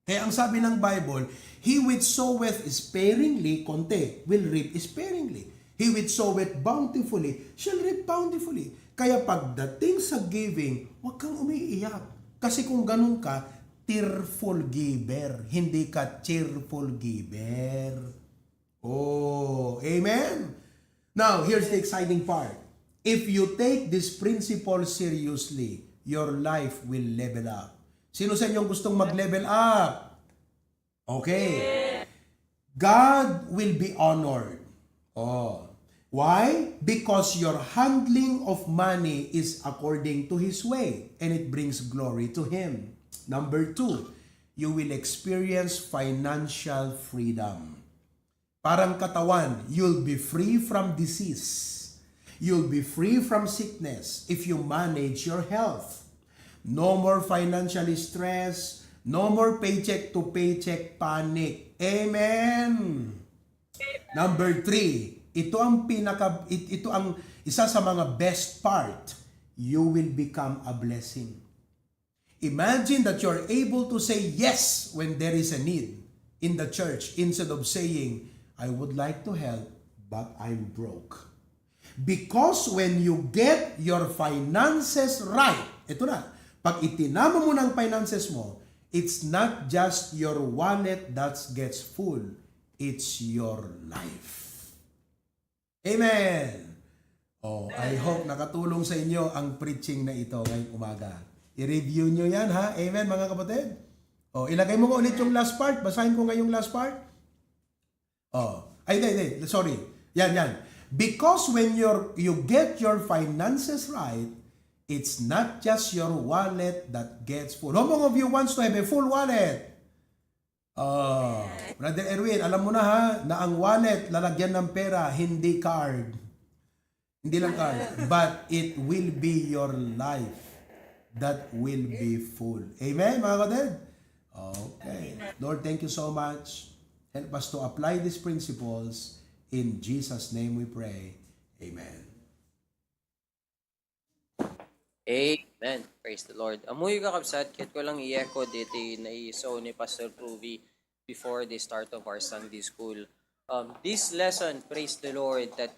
S4: Kaya ang sabi ng Bible, he which soweth sparingly, konti, will reap sparingly. He which soweth bountifully, shall reap bountifully. Kaya pagdating sa giving, huwag kang umiiyak. Kasi kung ganun ka, tearful giver, hindi ka cheerful giver. Oh, amen? Now, here's the exciting part. If you take this principle seriously, your life will level up. Sino sa inyong gustong mag-level up? Okay. God will be honored. Oh. Why? Because your handling of money is according to His way and it brings glory to Him. Number 2, you will experience financial freedom. Parang katawan, you'll be free from disease. You'll be free from sickness if you manage your health. No more financial stress. No more paycheck to paycheck panic. Amen. Number 3, ito ang isa sa mga best part. You will become a blessing. Imagine that you're able to say yes when there is a need in the church instead of saying, I would like to help, but I'm broke. Because when you get your finances right, ito na, pag itinama mo ng finances mo, it's not just your wallet that gets full. It's your life. Amen. Oh, I hope nakatulong sa inyo ang preaching na ito ngayong umaga. I-review nyo yan, ha? Amen, mga kapatid? Oh, ilagay mo ko ulit yung last part. Basahin ko ngayong last part. Oh, sorry. Yan. Because when you get your finances right, it's not just your wallet that gets full. How many of you wants to have a full wallet? Brother Erwin, alam mo na ha, na ang wallet, lalagyan ng pera, hindi card. Hindi lang card. But it will be your life that will be full. Amen, mga kapatid? Okay. Lord, thank you so much. Help us to apply these principles In Jesus' name we pray. Amen.
S3: Amen. Praise the Lord. Amoy kakabsat, kit ko lang i-echo dito na iso ni Pastor Pruvi before the start of our Sunday school. This lesson, praise the Lord, that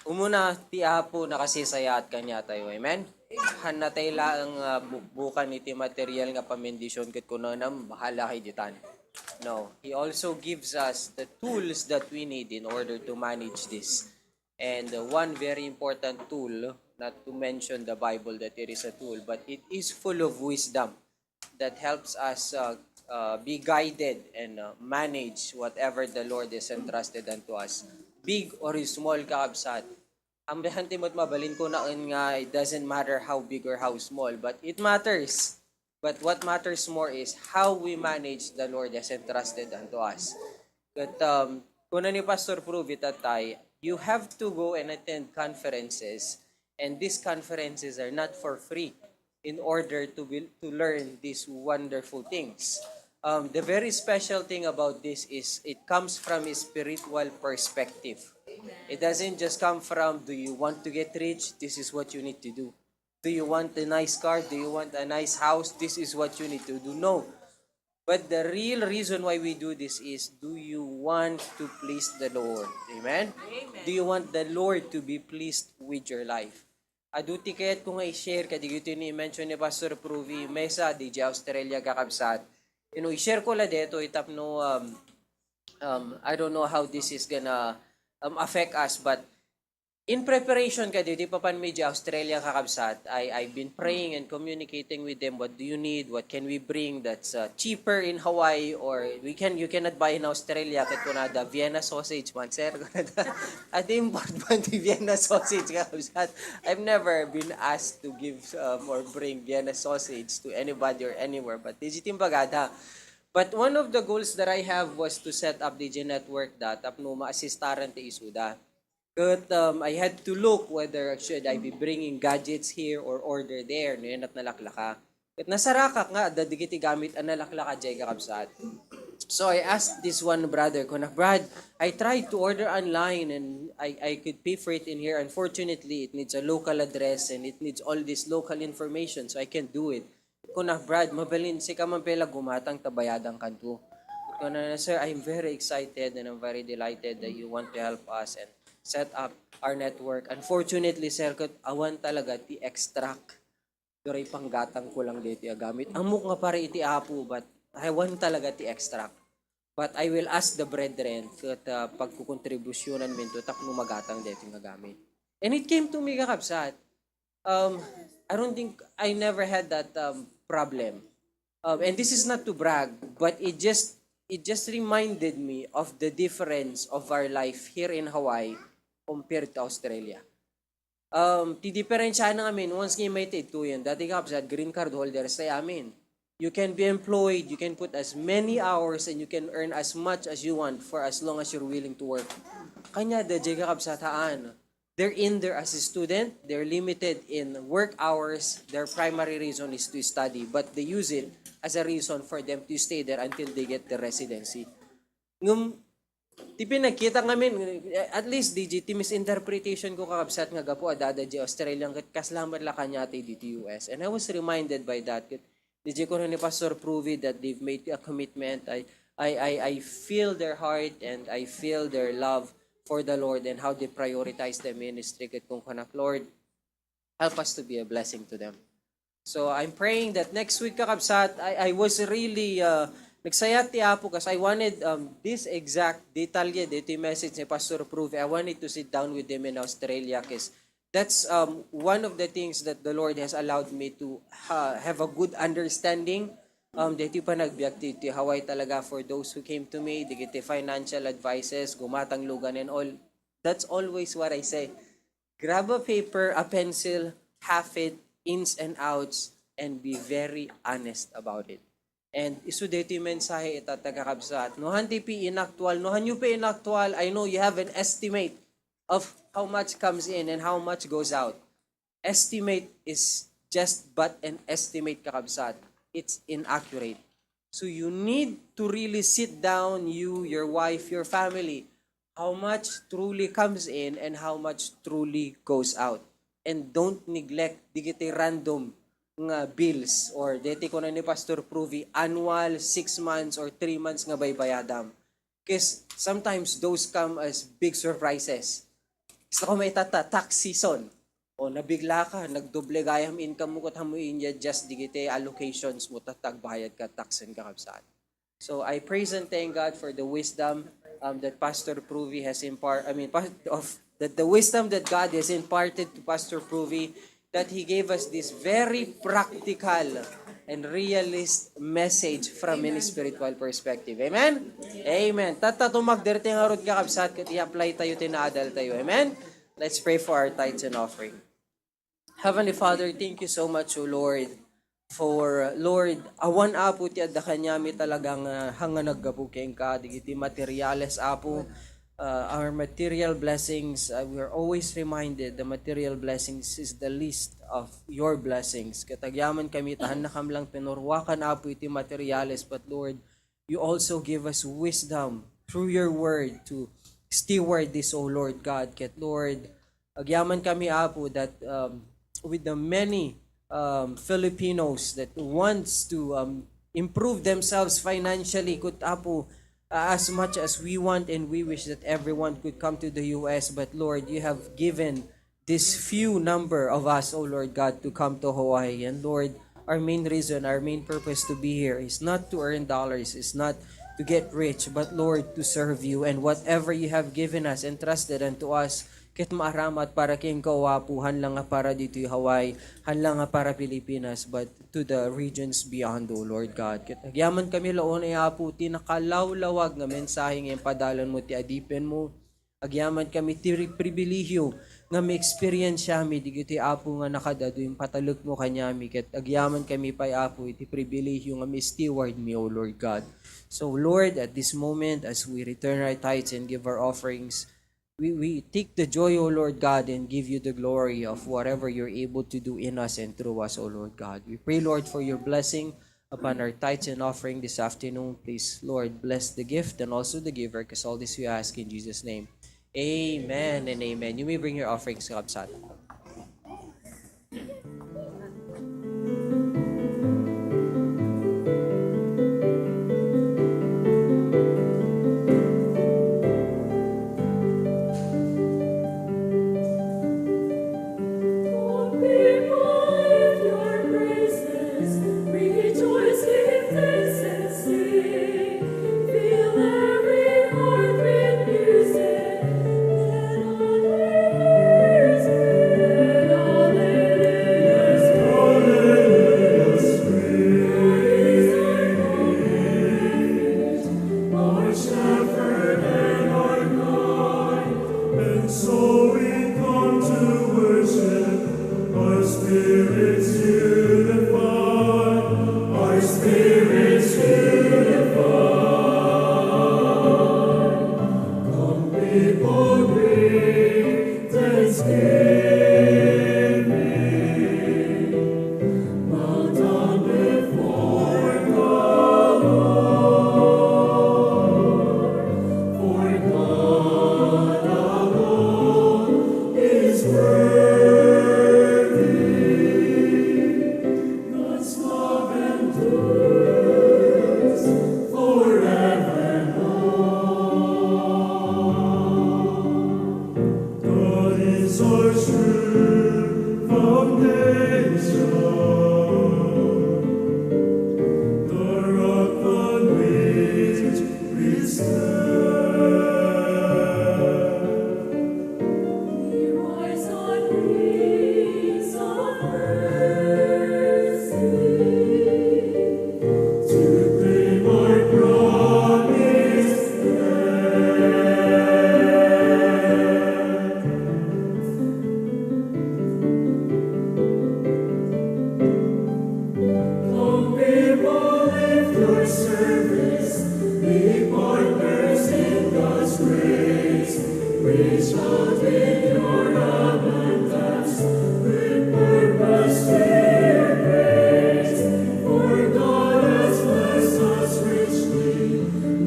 S3: umuna ti apo nakasisaya at kanya tayo. Amen? Hanatay lang bukan iti material nga pamendisyon kat kuno nam bahala kay ditan. No, He also gives us the tools that we need in order to manage this. And one very important tool, not to mention the Bible that it is a tool, but it is full of wisdom that helps us be guided and manage whatever the Lord has entrusted unto us. Big or small kaabsat. Ang behante mo't mabalin ko na nga, it doesn't matter how big or how small, but it matters. But what matters more is how we manage the Lord has entrusted unto us. But kuna ni Pastor prove it at you have to go and attend conferences, and these conferences are not for free in order to learn these wonderful things. The very special thing about this is it comes from a spiritual perspective. It doesn't just come from, do you want to get rich? This is what you need to do. Do you want a nice car? Do you want a nice house? This is what you need to do. No. But the real reason why we do this is, do you want to please the Lord? Amen? Do you want the Lord to be pleased with your life? Aduti kaya't kung i-share ka, di ito ni-mention ni Pastor Pruvi, mesa, DJ Australia kakabsat. I-share ko la dito, itap no, I don't know how this is gonna affect us, but in preparation ka dito, papan medyo Australia kakabsat, I've been praying and communicating with them, what do you need, what can we bring that's cheaper in Hawaii, or you cannot buy in Australia, kat kunada, Vienna sausage man, sir, at import man di Vienna sausage kakabsat. I've never been asked to give or bring Vienna sausage to anybody or anywhere, but digitim bagada. But one of the goals that I have was to set up DJ network that apno ma-assistaran ti isuda. But I had to look whether should I be bringing gadgets here or order there. No, yan at nalaklaka. But nasarakak nga, dadigiti gamit ang nalaklaka jay kakabsat. So I asked this one brother, Brad, I tried to order online and I could pay for it in here. Unfortunately, it needs a local address and it needs all this local information, so I can't do it. Brad, mabalin, si Kamampela gumatang tabayadang kanto. Sir, I'm very excited and I'm very delighted that you want to help us and set up our network. Unfortunately, sir, awan talaga ti extract. Doray panggatang ko lang dito gamit. Amok nga pare iti apo, but I want talaga ti extract. But I will ask the brethren kat pagkukontribusyonan minto tapno magatang dito nga gamit. And it came to me kakabsat. I don't think I never had that problem. And this is not to brag, but it just reminded me of the difference of our life here in Hawaii compared to Australia. Ti diferensya na amin, once nga may tituyan, dati kapsat, green card holders tayo amin. You can be employed, you can put as many hours, and you can earn as much as you want for as long as you're willing to work. Kanya, dadya kapsat haan. They're in there as a student, they're limited in work hours, their primary reason is to study, but they use it as a reason for them to stay there until they get the residency. Di pinagkita ngamin, at least DGT misinterpretation ko kakabsat nga gapo adada di Australian kaslamat la kanya ati dito US. And I was reminded by that. DJ ko na ni Pastor Pruvi that they've made a commitment. I feel their heart and I feel their love for the Lord and how they prioritize the ministry. Kat kung kanak, Lord, help us to be a blessing to them. So I'm praying that next week kakabsat, I was really nagsayat ti Apo kasi I wanted this exact detalye dito yung message ni Pastor Pruvi. I wanted to sit down with them in Australia because that's one of the things that the Lord has allowed me to have a good understanding. Dito pa nagbiyak ti Hawaii talaga for those who came to me, digiti financial advices, gumatang lugan and all. That's always what I say. Grab a paper, a pencil, half it, ins and outs, and be very honest about it. And isu dito yung mensahe itatagakabsat. Nohan ti pi inaktual, nohan nyo pi inaktual, I know you have an estimate of how much comes in and how much goes out. Estimate is just but an estimate kakabsat. It's inaccurate. So you need to really sit down, you, your wife, your family. how much truly comes in and how much truly goes out. And don't neglect digiti random nga bills or deti ko na ni Pastor Pruvi annual 6 months or 3 months nga baybayadam. Because sometimes those come as big surprises. Gusto ko may tax season. O nabigla ka, nagdoble gayam income mo kat hamuin ya just digiti allocations mo tatagbayad ka tax and kakabsat. So I praise and thank God for the wisdom that Pastor Pruvi has the wisdom that God has imparted to Pastor Pruvi, that he gave us this very practical and realist message from a spiritual perspective. Amen? Amen. Tatatumag dirti nga rod kakabsat kat i-apply tayo tinaadal tayo. Amen? Let's pray for our tithes and offering. Heavenly Father, thank you so much, O Lord, for Lord, awan apo ti adda kanyami talagang hanga naggabukeng ka digiti materials apo, our material blessings, we are always reminded the material blessings is the least of your blessings. Katagyaman kami tahan na kamlang pinurwakan apo iti materials, but Lord, you also give us wisdom through your word to steward this, O Lord God. Ket Lord, agyaman kami apo that with the many Filipinos that wants to improve themselves financially, could apo as much as we want and we wish that everyone could come to the US, but Lord, you have given this few number of us, O Lord God, to come to Hawaii. And Lord, our main reason, our main purpose to be here is not to earn dollars, is not to get rich, but Lord, to serve you. And whatever you have given us, entrusted unto us, ket maaramat para king kawapuhan lang nga para dito yung Hawaii, hanlang nga para Pilipinas, but to the regions beyond, O Lord God. Ket agyaman kami laon ay apo ti nakalawlawag nga mensahe nga padalan mo ti adipen mo. Agyaman kami ti pribilehyo nga may experience mi digiti apo nga nakadado yung patalok mo kanyami, ket agyaman kami pay apo iti pribilehyo nga may steward mi, O Lord God. So Lord, at this moment as we return our tithes and give our offerings, we take the joy, O Lord God, and give you the glory of whatever you're able to do in us and through us, O Lord God. We pray, Lord, for your blessing upon our tithes and offering this afternoon. Please, Lord, bless the gift and also the giver, because all this we ask in Jesus' name. Amen and amen. You may bring your offerings, Kapsat.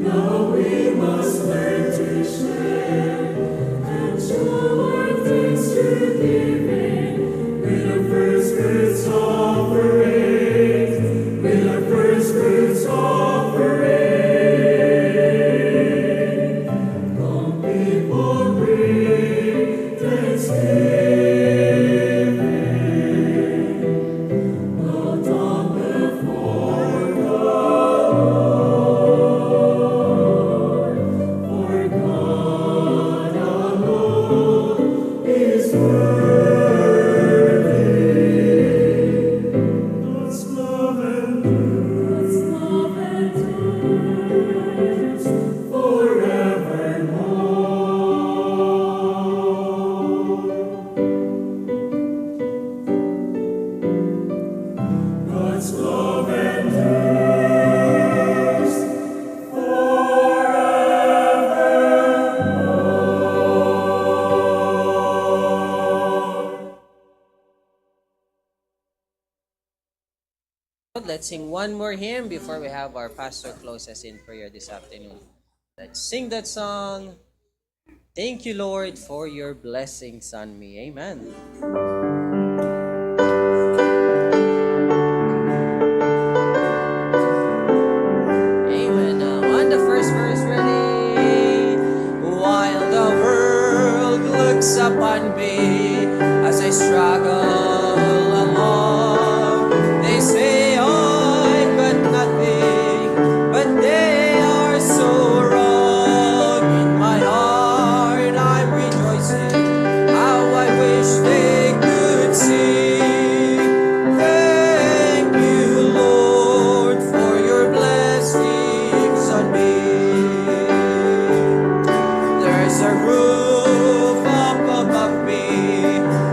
S7: Now we must learn to share.
S3: let's sing one more hymn before we have our pastor close us in prayer this afternoon. Let's sing that song. Thank you, Lord, for your blessings on me. Amen. Amen. Now, on the first verse, ready? While the world looks upon me as I struggle along, they say I'm got nothing, but they are so wrong. In my heart, I'm rejoicing. How I wish they could see. Thank you, Lord, for your blessings on me. There's a roof up above me.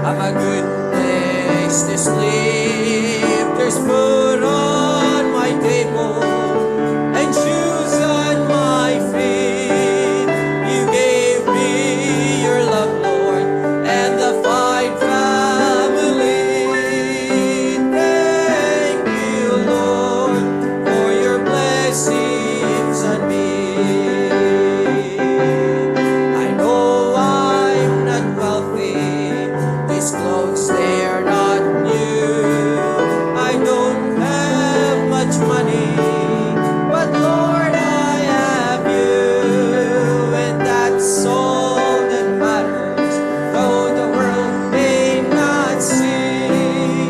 S3: I'm a good place to sleep. There's food on my table and shoes on my feet. You gave me your love, Lord, and the fine family. Thank you, Lord, for your blessings on me. I know I'm not wealthy. These clothes, they're not new. I don't have much money, but Lord, I have you, and that's all that matters. Though the world may not see.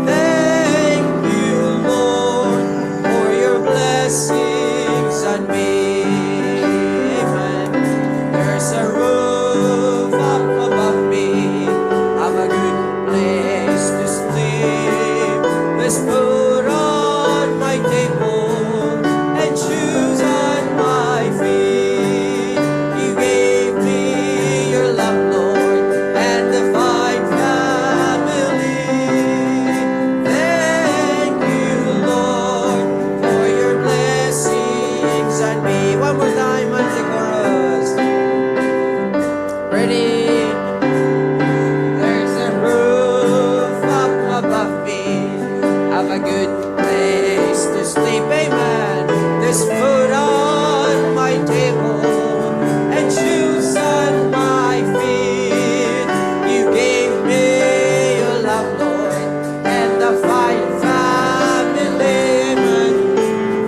S3: Thank you, Lord, for your blessings on me. Amen. There's a roof up above me. I'm a good place to sleep. There's food on my table and shoes on my feet. You gave me your love, Lord, and the fine family. Thank you, Lord, for your blessings on me. One more time on the chorus. Ready? There's a roof up above me. I'm a good place to sleep. Amen. There's food on my table and shoes on my feet. You gave me your love, Lord, and the fine family. Amen.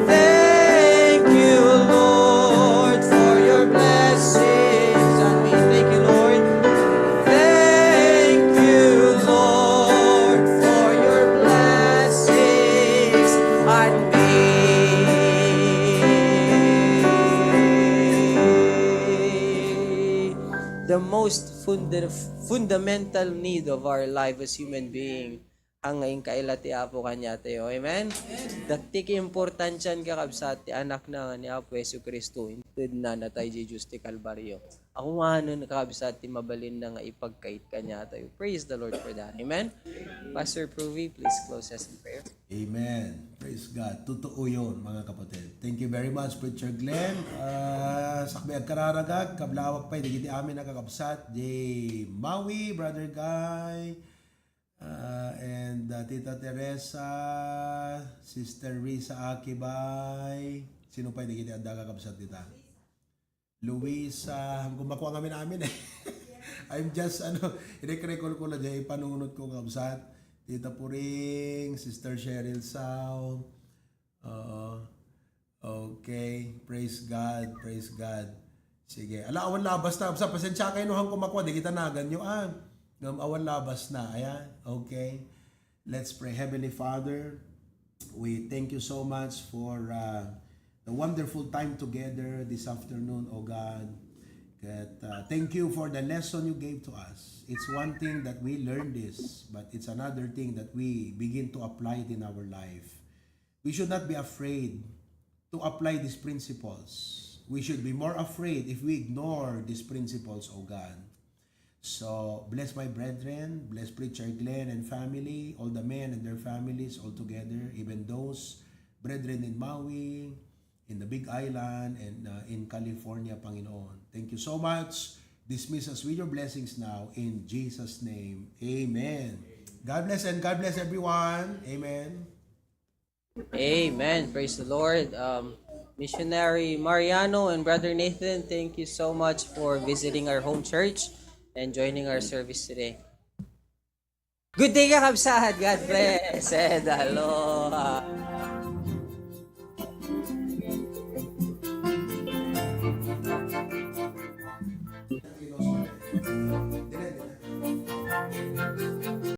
S3: Thank you, Lord, for your blessings on me. Thank you, Lord. Thank you, Lord, for your blessings on me. The most fundamental need of our life as human being ang ngayon kailati Apo kanya tayo. Amen? Daktik importansyan kakabsat ti anak na ni Apo Yesu Kristo inted na natay Jesus ti Kalbaryo. Ako nga nun kakabsat ti mabalin na nga ipagkait kanya tayo. Praise the Lord for that. Amen? Pastor Pruvi, please close us in prayer.
S4: Amen. Praise God. Totoo yun, mga kapatid. Thank you very much, Preacher Glenn. Sakbi agkararagag, kablawag pa, hindi amin nakakapsat. Di Maui, Brother Guy, and Tita Teresa, Sister Risa Akibay. Sino pa hindi nakakapsat, Tita? Luisa, kumakuha kami namin eh. I'm just, i-recall ko lang dyan, ipanunod ko kapsat. Tita Puring, Sister Cheryl Sao. Okay, praise God, praise God. Sige, awan labas na. Sa pasensya kayo nuhang kumakuha, di kita nagan nyo. Awan labas na. Ayan, okay. Let's pray. Heavenly Father, we thank you so much for the wonderful time together this afternoon, oh God. Thank you for the lesson you gave to us. It's one thing that we learn this, but it's another thing that we begin to apply it in our life. We should not be afraid to apply these principles. We should be more afraid if we ignore these principles, oh God. So, bless my brethren, bless Preacher Glenn and family, all the men and their families all together, even those brethren in Maui, in the Big Island, and in California, Panginoon. Thank you so much. Dismiss us with your blessings now. In Jesus' name, amen. God bless and God bless everyone. Amen.
S3: Amen. Praise the Lord. Missionary Mariano and Brother Nathan, thank you so much for visiting our home church and joining our service today. Good day, kakabsat. God bless. And aloha.